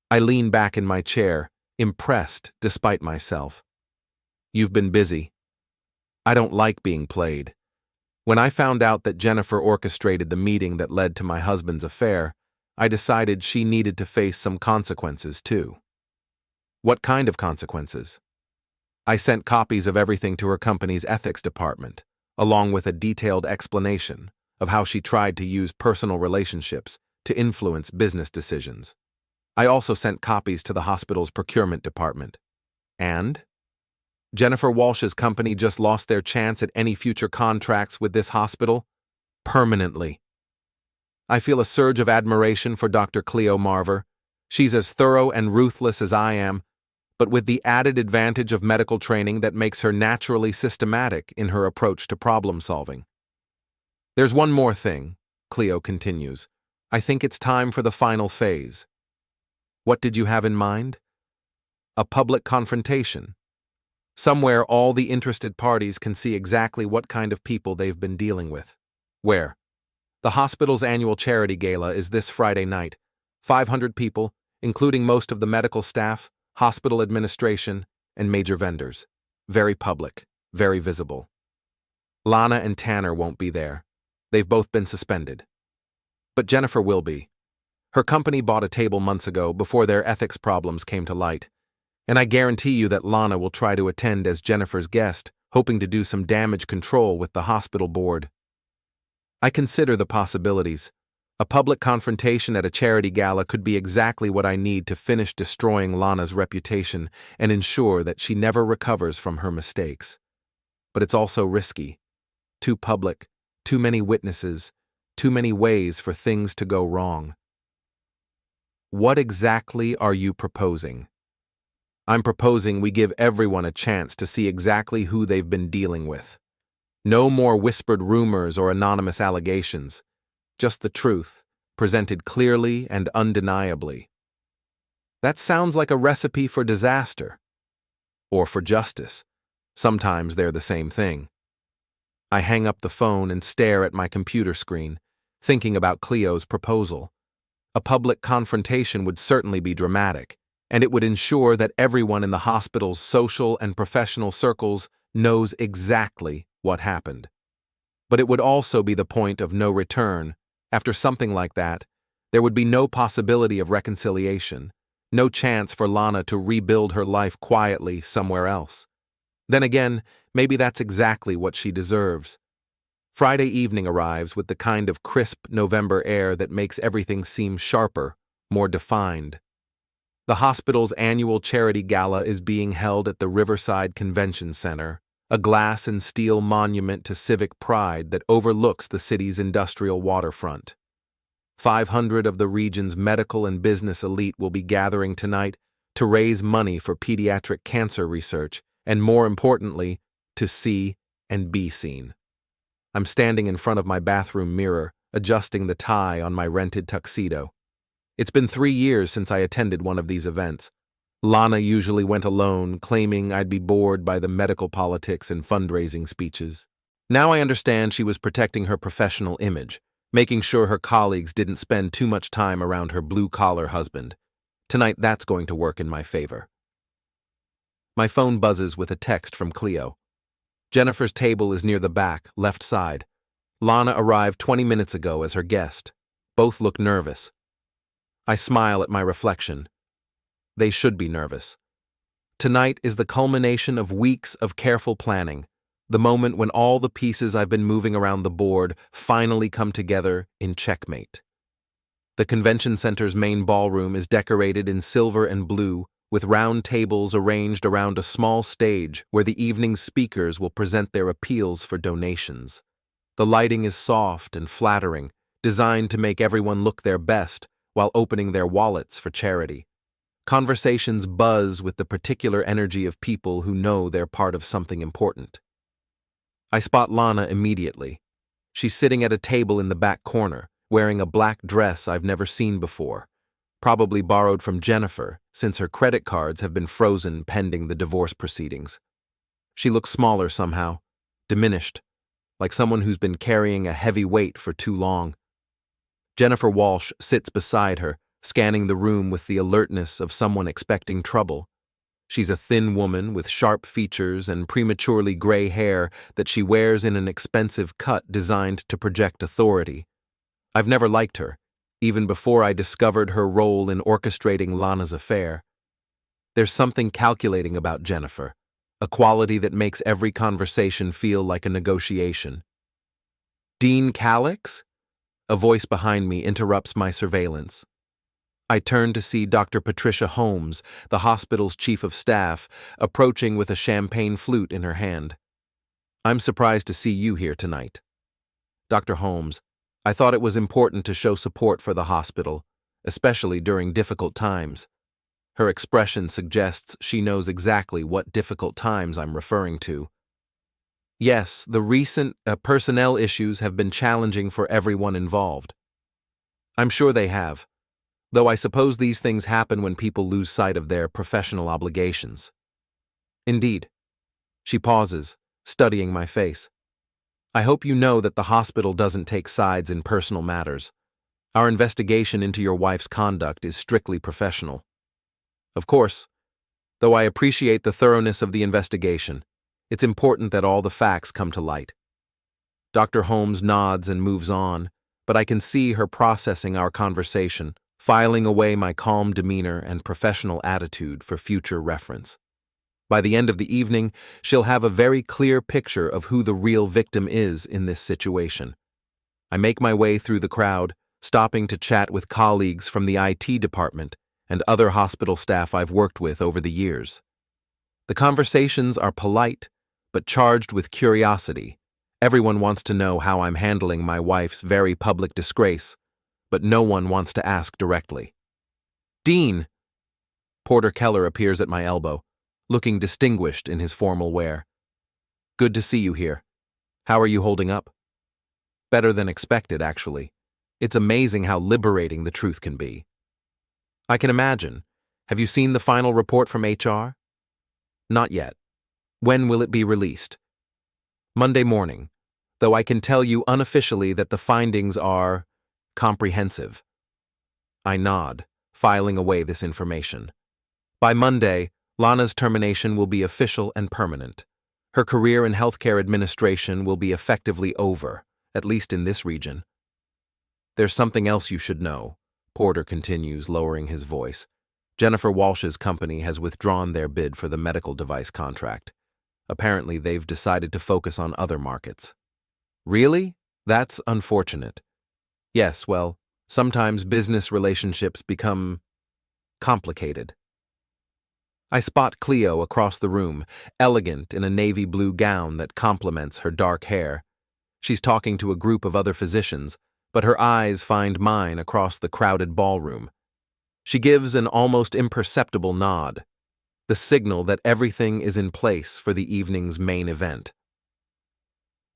A: I lean back in my chair, impressed despite myself. You've been busy. I don't like being played. When I found out that Jennifer orchestrated the meeting that led to my husband's affair, I decided she needed to face some consequences too. What kind of consequences? I sent copies of everything to her company's ethics department, along with a detailed explanation of how she tried to use personal relationships to influence business decisions. I also sent copies to the hospital's procurement department. And? Jennifer Walsh's company just lost their chance at any future contracts with this hospital? Permanently. I feel a surge of admiration for Dr. Cleo Marver. She's as thorough and ruthless as I am, but with the added advantage of medical training that makes her naturally systematic in her approach to problem solving. There's one more thing, Cleo continues. I think it's time for the final phase. What did you have in mind? A public confrontation. Somewhere all the interested parties can see exactly what kind of people they've been dealing with. Where? The hospital's annual charity gala is this Friday night. 500 people, including most of the medical staff, hospital administration, and major vendors. Very public, very visible. Lana and Tanner won't be there. They've both been suspended. But Jennifer will be. Her company bought a table months ago before their ethics problems came to light, and I guarantee you that Lana will try to attend as Jennifer's guest, hoping to do some damage control with the hospital board. I consider the possibilities. A public confrontation at a charity gala could be exactly what I need to finish destroying Lana's reputation and ensure that she never recovers from her mistakes. But it's also risky. Too public, too many witnesses, too many ways for things to go wrong. What exactly are you proposing? I'm proposing we give everyone a chance to see exactly who they've been dealing with. No more whispered rumors or anonymous allegations. Just the truth, presented clearly and undeniably. That sounds like a recipe for disaster. Or for justice. Sometimes they're the same thing. I hang up the phone and stare at my computer screen, thinking about Cleo's proposal. A public confrontation would certainly be dramatic, and it would ensure that everyone in the hospital's social and professional circles knows exactly what happened. But it would also be the point of no return. After something like that, there would be no possibility of reconciliation, no chance for Lana to rebuild her life quietly somewhere else. Then again, maybe that's exactly what she deserves. Friday evening arrives with the kind of crisp November air that makes everything seem sharper, more defined. The hospital's annual charity gala is being held at the Riverside Convention Center, a glass and steel monument to civic pride that overlooks the city's industrial waterfront. 500 of the region's medical and business elite will be gathering tonight to raise money for pediatric cancer research and, more importantly, to see and be seen. I'm standing in front of my bathroom mirror, adjusting the tie on my rented tuxedo. It's been 3 years since I attended one of these events. Lana usually went alone, claiming I'd be bored by the medical politics and fundraising speeches. Now I understand she was protecting her professional image, making sure her colleagues didn't spend too much time around her blue-collar husband. Tonight that's going to work in my favor. My phone buzzes with a text from Cleo. Jennifer's table is near the back, left side. Lana arrived 20 minutes ago as her guest. Both look nervous. I smile at my reflection. They should be nervous. Tonight is the culmination of weeks of careful planning, the moment when all the pieces I've been moving around the board finally come together in checkmate. The convention center's main ballroom is decorated in silver and blue with round tables arranged around a small stage where the evening's speakers will present their appeals for donations. The lighting is soft and flattering, designed to make everyone look their best while opening their wallets for charity. Conversations buzz with the particular energy of people who know they're part of something important. I spot Lana immediately. She's sitting at a table in the back corner, wearing a black dress I've never seen before, probably borrowed from Jennifer, since her credit cards have been frozen pending the divorce proceedings. She looks smaller somehow, diminished, like someone who's been carrying a heavy weight for too long. Jennifer Walsh sits beside her, scanning the room with the alertness of someone expecting trouble. She's a thin woman with sharp features and prematurely gray hair that she wears in an expensive cut designed to project authority. I've never liked her, even before I discovered her role in orchestrating Lana's affair. There's something calculating about Jennifer, a quality that makes every conversation feel like a negotiation. "Dean Calix?" A voice behind me interrupts my surveillance. I turn to see Dr. Patricia Holmes, the hospital's chief of staff, approaching with a champagne flute in her hand. "I'm surprised to see you here tonight." "Dr. Holmes, I thought it was important to show support for the hospital, especially during difficult times." Her expression suggests she knows exactly what difficult times I'm referring to. "Yes, the recent personnel issues have been challenging for everyone involved." "I'm sure they have, though I suppose these things happen when people lose sight of their professional obligations." "Indeed." She pauses, studying my face. "I hope you know that the hospital doesn't take sides in personal matters. Our investigation into your wife's conduct is strictly professional." "Of course, though I appreciate the thoroughness of the investigation. It's important that all the facts come to light." Dr. Holmes nods and moves on, but I can see her processing our conversation, filing away my calm demeanor and professional attitude for future reference. By the end of the evening, she'll have a very clear picture of who the real victim is in this situation. I make my way through the crowd, stopping to chat with colleagues from the IT department and other hospital staff I've worked with over the years. The conversations are polite, but charged with curiosity. Everyone wants to know how I'm handling my wife's very public disgrace, but no one wants to ask directly. "Dean!" Porter Keller appears at my elbow, looking distinguished in his formal wear. "Good to see you here. How are you holding up?" "Better than expected, actually. It's amazing how liberating the truth can be." "I can imagine. Have you seen the final report from HR?" "Not yet. When will it be released?" "Monday morning, though I can tell you unofficially that the findings are comprehensive." I nod, filing away this information. By Monday, Lana's termination will be official and permanent. Her career in healthcare administration will be effectively over, at least in this region. "There's something else you should know," Porter continues, lowering his voice. "Jennifer Walsh's company has withdrawn their bid for the medical device contract. Apparently, they've decided to focus on other markets." "Really? That's unfortunate." "Yes, well, sometimes business relationships become complicated." I spot Cleo across the room, elegant in a navy blue gown that complements her dark hair. She's talking to a group of other physicians, but her eyes find mine across the crowded ballroom. She gives an almost imperceptible nod, the signal that everything is in place for the evening's main event.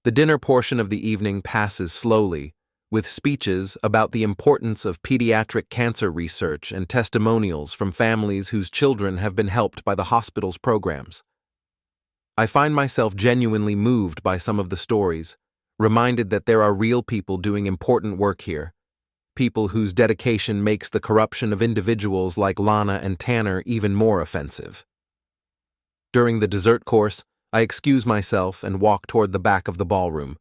A: The dinner portion of the evening passes slowly, with speeches about the importance of pediatric cancer research and testimonials from families whose children have been helped by the hospital's programs. I find myself genuinely moved by some of the stories, reminded that there are real people doing important work here, people whose dedication makes the corruption of individuals like Lana and Tanner even more offensive. During the dessert course, I excuse myself and walk toward the back of the ballroom.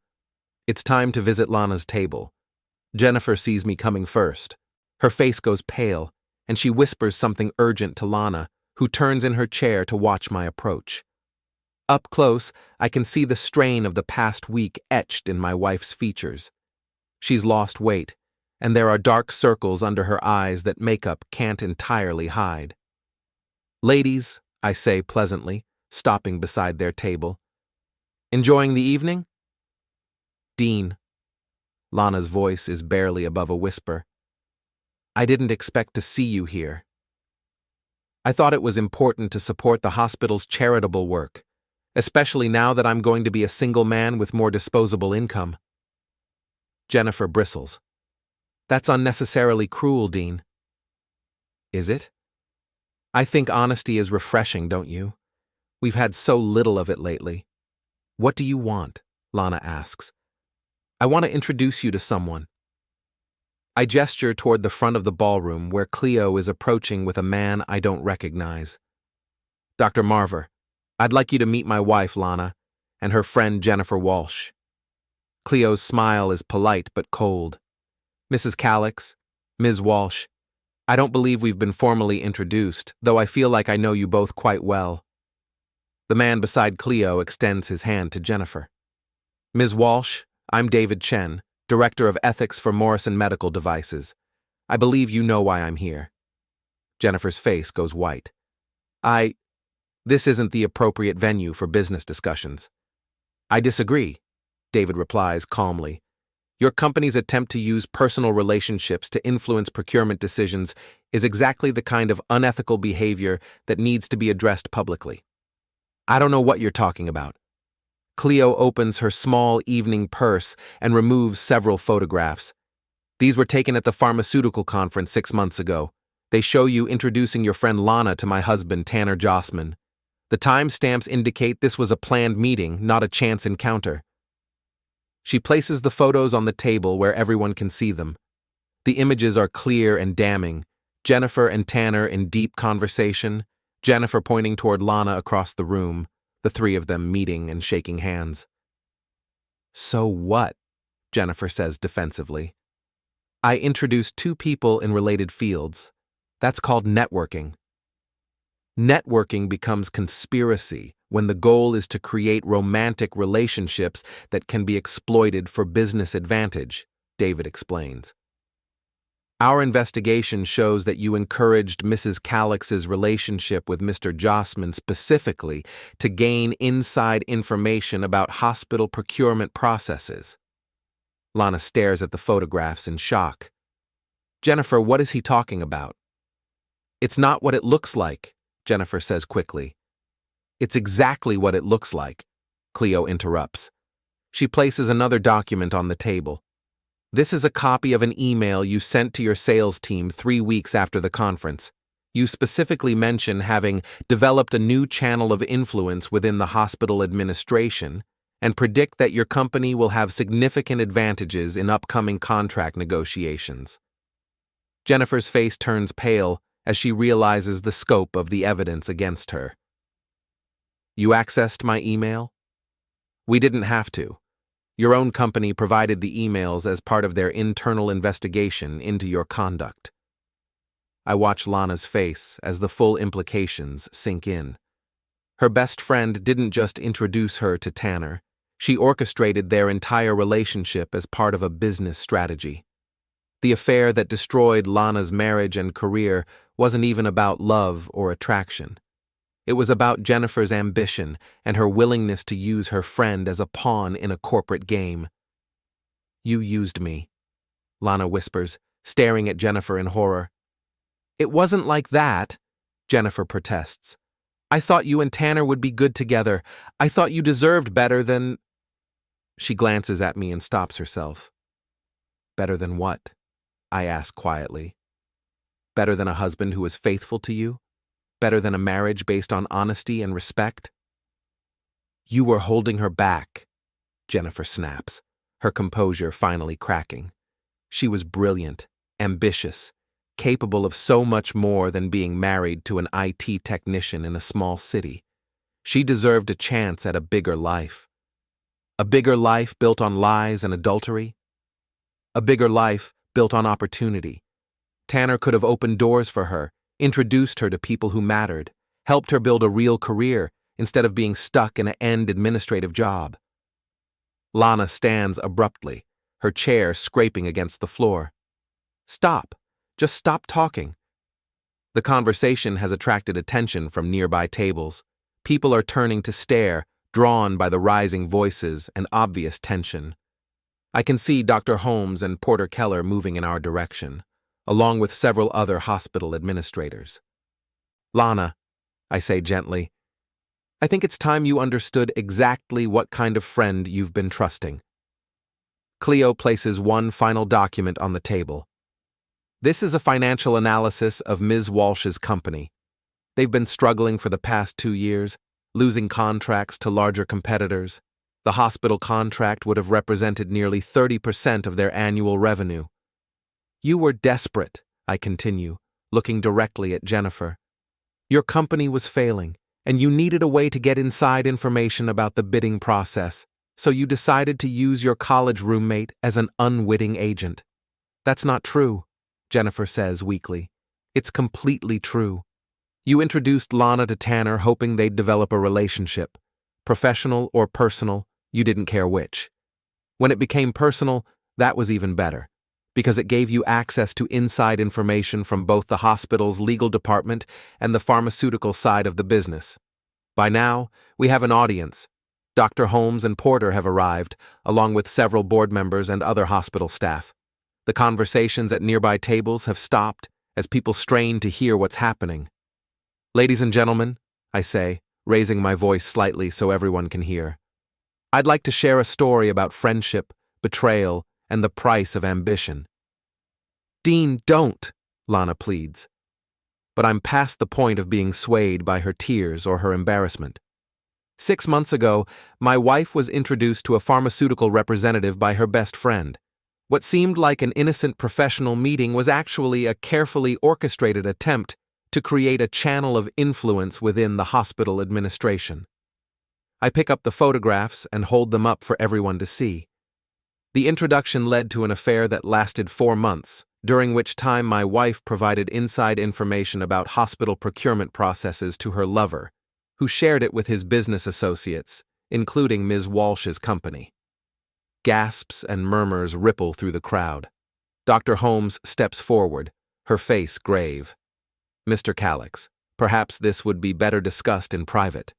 A: It's time to visit Lana's table. Jennifer sees me coming first. Her face goes pale, and she whispers something urgent to Lana, who turns in her chair to watch my approach. Up close, I can see the strain of the past week etched in my wife's features. She's lost weight, and there are dark circles under her eyes that makeup can't entirely hide. Ladies, I say pleasantly, stopping beside their table. Enjoying the evening? Dean. Lana's voice is barely above a whisper. I didn't expect to see you here. I thought it was important to support the hospital's charitable work, especially now that I'm going to be a single man with more disposable income. Jennifer bristles. That's unnecessarily cruel, Dean. Is it? I think honesty is refreshing, don't you? We've had so little of it lately. What do you want? Lana asks. I want to introduce you to someone. I gesture toward the front of the ballroom where Cleo is approaching with a man I don't recognize. Dr. Marver, I'd like you to meet my wife, Lana, and her friend Jennifer Walsh. Cleo's smile is polite but cold. Mrs. Calix, Ms. Walsh, I don't believe we've been formally introduced, though I feel like I know you both quite well. The man beside Cleo extends his hand to Jennifer. Ms. Walsh, I'm David Chen, Director of Ethics for Morrison Medical Devices. I believe you know why I'm here. Jennifer's face goes white. This isn't the appropriate venue for business discussions. I disagree, David replies calmly. Your company's attempt to use personal relationships to influence procurement decisions is exactly the kind of unethical behavior that needs to be addressed publicly. I don't know what you're talking about. Cleo opens her small evening purse and removes several photographs. These were taken at the pharmaceutical conference 6 months ago. They show you introducing your friend Lana to my husband, Tanner Jossman. The timestamps indicate this was a planned meeting, not a chance encounter. She places the photos on the table where everyone can see them. The images are clear and damning. Jennifer and Tanner in deep conversation, Jennifer pointing toward Lana across the room, the three of them meeting and shaking hands. So what? Jennifer says defensively. I introduced two people in related fields. That's called networking. Networking becomes conspiracy when the goal is to create romantic relationships that can be exploited for business advantage, David explains. Our investigation shows that you encouraged Mrs. Calix's relationship with Mr. Jossman specifically to gain inside information about hospital procurement processes. Lana stares at the photographs in shock. Jennifer, what is he talking about? It's not what it looks like, Jennifer says quickly. It's exactly what it looks like, Cleo interrupts. She places another document on the table. This is a copy of an email you sent to your sales team 3 weeks after the conference. You specifically mention having developed a new channel of influence within the hospital administration and predict that your company will have significant advantages in upcoming contract negotiations. Jennifer's face turns pale as she realizes the scope of the evidence against her. You accessed my email? We didn't have to. Your own company provided the emails as part of their internal investigation into your conduct. I watch Lana's face as the full implications sink in. Her best friend didn't just introduce her to Tanner. She orchestrated their entire relationship as part of a business strategy. The affair that destroyed Lana's marriage and career wasn't even about love or attraction. It was about Jennifer's ambition and her willingness to use her friend as a pawn in a corporate game. You used me, Lana whispers, staring at Jennifer in horror. It wasn't like that, Jennifer protests. I thought you and Tanner would be good together. I thought you deserved better than… She glances at me and stops herself. Better than what? I ask quietly. Better than a husband who was faithful to you? Better than a marriage based on honesty and respect? You were holding her back, Jennifer snaps, her composure finally cracking. She was brilliant, ambitious, capable of so much more than being married to an IT technician in a small city. She deserved a chance at a bigger life. A bigger life built on lies and adultery? A bigger life built on opportunity. Tanner could have opened doors for her, introduced her to people who mattered, helped her build a real career instead of being stuck in an end administrative job. Lana stands abruptly, her chair scraping against the floor. Stop. Just stop talking. The conversation has attracted attention from nearby tables. People are turning to stare, drawn by the rising voices and obvious tension. I can see Dr. Holmes and Porter Keller moving in our direction, along with several other hospital administrators. Lana, I say gently, I think it's time you understood exactly what kind of friend you've been trusting. Cleo places one final document on the table. This is a financial analysis of Ms. Walsh's company. They've been struggling for the past 2 years, losing contracts to larger competitors. The hospital contract would have represented nearly 30% of their annual revenue. You were desperate, I continue, looking directly at Jennifer. Your company was failing, and you needed a way to get inside information about the bidding process, so you decided to use your college roommate as an unwitting agent. That's not true, Jennifer says weakly. It's completely true. You introduced Lana to Tanner hoping they'd develop a relationship. Professional or personal, you didn't care which. When it became personal, that was even better, because it gave you access to inside information from both the hospital's legal department and the pharmaceutical side of the business. By now, we have an audience. Dr. Holmes and Porter have arrived, along with several board members and other hospital staff. The conversations at nearby tables have stopped as people strain to hear what's happening. Ladies and gentlemen, I say, raising my voice slightly so everyone can hear, I'd like to share a story about friendship, betrayal, and the price of ambition. Dean, don't, Lana pleads. But I'm past the point of being swayed by her tears or her embarrassment. 6 months ago, my wife was introduced to a pharmaceutical representative by her best friend. What seemed like an innocent professional meeting was actually a carefully orchestrated attempt to create a channel of influence within the hospital administration. I pick up the photographs and hold them up for everyone to see. The introduction led to an affair that lasted 4 months, during which time my wife provided inside information about hospital procurement processes to her lover, who shared it with his business associates, including Ms. Walsh's company. Gasps and murmurs ripple through the crowd. Dr. Holmes steps forward, her face grave. Mr. Calix, perhaps this would be better discussed in private.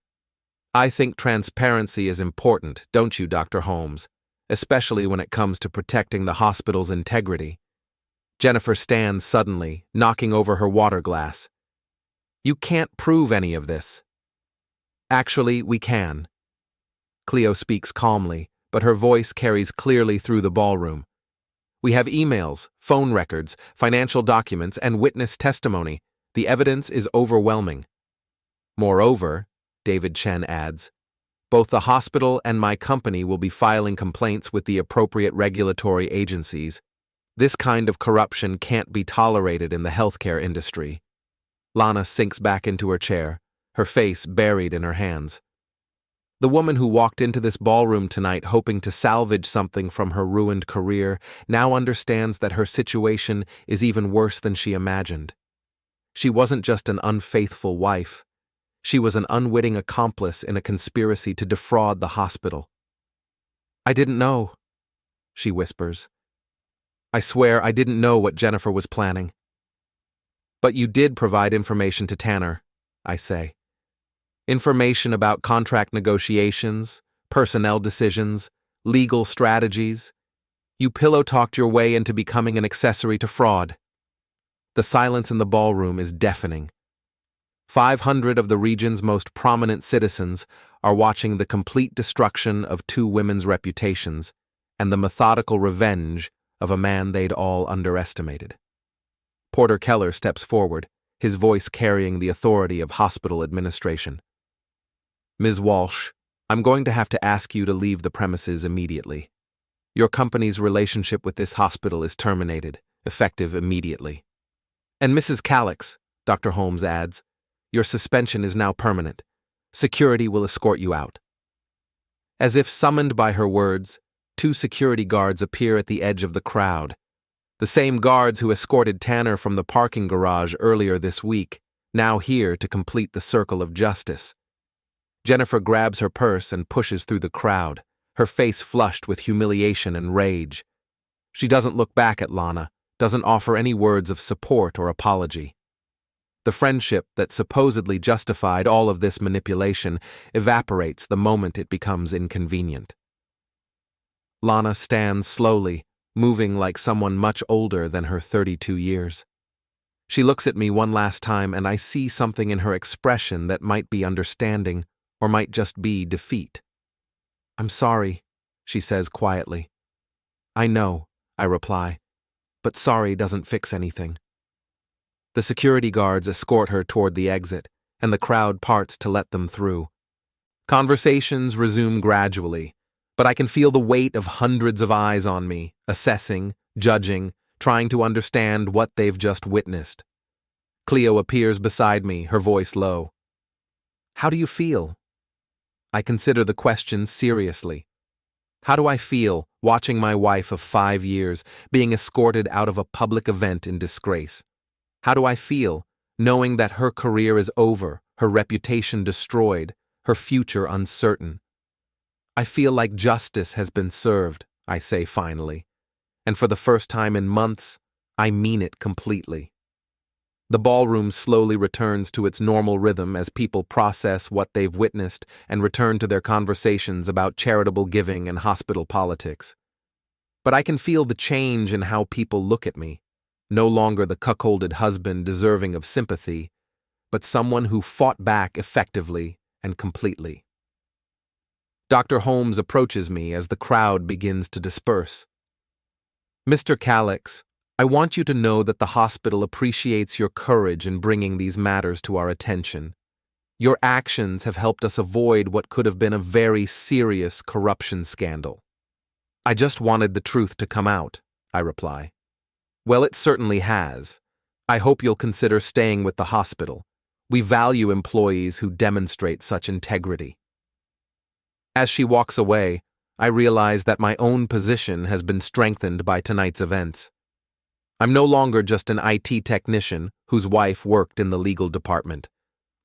A: I think transparency is important, don't you, Dr. Holmes, especially when it comes to protecting the hospital's integrity. Jennifer stands suddenly, knocking over her water glass. You can't prove any of this. Actually, we can. Cleo speaks calmly, but her voice carries clearly through the ballroom. We have emails, phone records, financial documents, and witness testimony. The evidence is overwhelming. Moreover, David Chen adds, both the hospital and my company will be filing complaints with the appropriate regulatory agencies. This kind of corruption can't be tolerated in the healthcare industry. Lana sinks back into her chair, her face buried in her hands. The woman who walked into this ballroom tonight hoping to salvage something from her ruined career now understands that her situation is even worse than she imagined. She wasn't just an unfaithful wife. She was an unwitting accomplice in a conspiracy to defraud the hospital. I didn't know, she whispers. I swear I didn't know what Jennifer was planning. But you did provide information to Tanner, I say. Information about contract negotiations, personnel decisions, legal strategies. You pillow-talked your way into becoming an accessory to fraud. The silence in the ballroom is deafening. 500 of the region's most prominent citizens are watching the complete destruction of 2 women's reputations and the methodical revenge of a man they'd all underestimated. Porter Keller steps forward, his voice carrying the authority of hospital administration. Ms. Walsh, I'm going to have to ask you to leave the premises immediately. Your company's relationship with this hospital is terminated, effective immediately. And Mrs. Calix, Dr. Holmes adds, your suspension is now permanent. Security will escort you out. As if summoned by her words, 2 security guards appear at the edge of the crowd. The same guards who escorted Tanner from the parking garage earlier this week, now here to complete the circle of justice. Jennifer grabs her purse and pushes through the crowd, her face flushed with humiliation and rage. She doesn't look back at Lana, doesn't offer any words of support or apology. The friendship that supposedly justified all of this manipulation evaporates the moment it becomes inconvenient. Lana stands slowly, moving like someone much older than her 32 years. She looks at me one last time, and I see something in her expression that might be understanding or might just be defeat. "I'm sorry," she says quietly. "I know," I reply, "but sorry doesn't fix anything." The security guards escort her toward the exit, and the crowd parts to let them through. Conversations resume gradually, but I can feel the weight of hundreds of eyes on me, assessing, judging, trying to understand what they've just witnessed. Cleo appears beside me, her voice low. "How do you feel?" I consider the question seriously. How do I feel watching my wife of 5 years being escorted out of a public event in disgrace? How do I feel knowing that her career is over, her reputation destroyed, her future uncertain? I feel like justice has been served, I say finally, and for the first time in months, I mean it completely. The ballroom slowly returns to its normal rhythm as people process what they've witnessed and return to their conversations about charitable giving and hospital politics. But I can feel the change in how people look at me. No longer the cuckolded husband deserving of sympathy, but someone who fought back effectively and completely. Dr. Holmes approaches me as the crowd begins to disperse. "Mr. Calix, I want you to know that the hospital appreciates your courage in bringing these matters to our attention. Your actions have helped us avoid what could have been a very serious corruption scandal." "I just wanted the truth to come out," I reply. "Well, it certainly has. I hope you'll consider staying with the hospital. We value employees who demonstrate such integrity." As she walks away, I realize that my own position has been strengthened by tonight's events. I'm no longer just an IT technician whose wife worked in the legal department.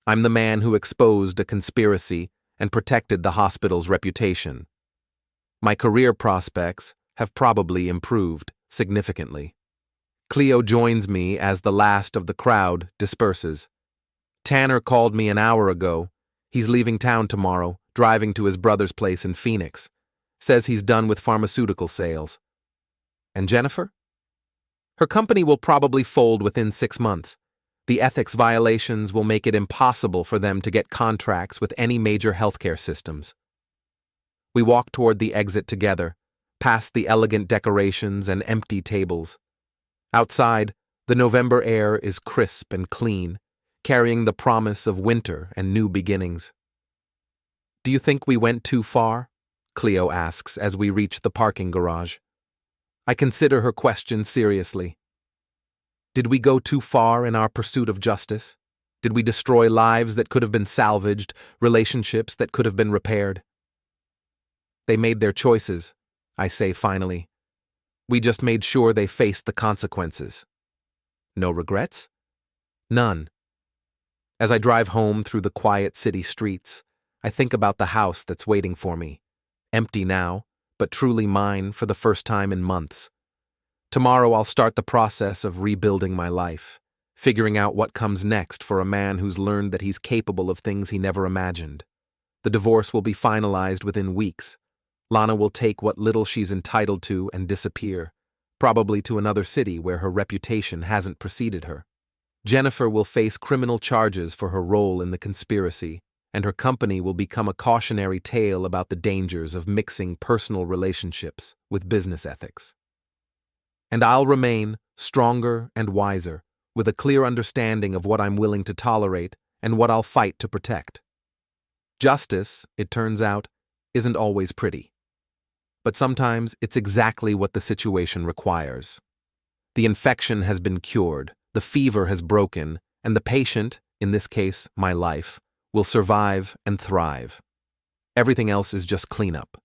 A: I'm the man who exposed a conspiracy and protected the hospital's reputation. My career prospects have probably improved significantly. Cleo joins me as the last of the crowd disperses. "Tanner called me an hour ago. He's leaving town tomorrow, driving to his brother's place in Phoenix. Says he's done with pharmaceutical sales." "And Jennifer?" "Her company will probably fold within 6 months. The ethics violations will make it impossible for them to get contracts with any major healthcare systems." We walk toward the exit together, past the elegant decorations and empty tables. Outside, the November air is crisp and clean, carrying the promise of winter and new beginnings. "Do you think we went too far?" Cleo asks as we reach the parking garage. I consider her question seriously. Did we go too far in our pursuit of justice? Did we destroy lives that could have been salvaged, relationships that could have been repaired? "They made their choices," I say finally. "We just made sure they faced the consequences." "No regrets?" "None." As I drive home through the quiet city streets, I think about the house that's waiting for me. Empty now, but truly mine for the first time in months. Tomorrow I'll start the process of rebuilding my life, figuring out what comes next for a man who's learned that he's capable of things he never imagined. The divorce will be finalized within weeks. Lana will take what little she's entitled to and disappear, probably to another city where her reputation hasn't preceded her. Jennifer will face criminal charges for her role in the conspiracy, and her company will become a cautionary tale about the dangers of mixing personal relationships with business ethics. And I'll remain stronger and wiser, with a clear understanding of what I'm willing to tolerate and what I'll fight to protect. Justice, it turns out, isn't always pretty. But sometimes it's exactly what the situation requires. The infection has been cured, the fever has broken, and the patient, in this case my life, will survive and thrive. Everything else is just cleanup.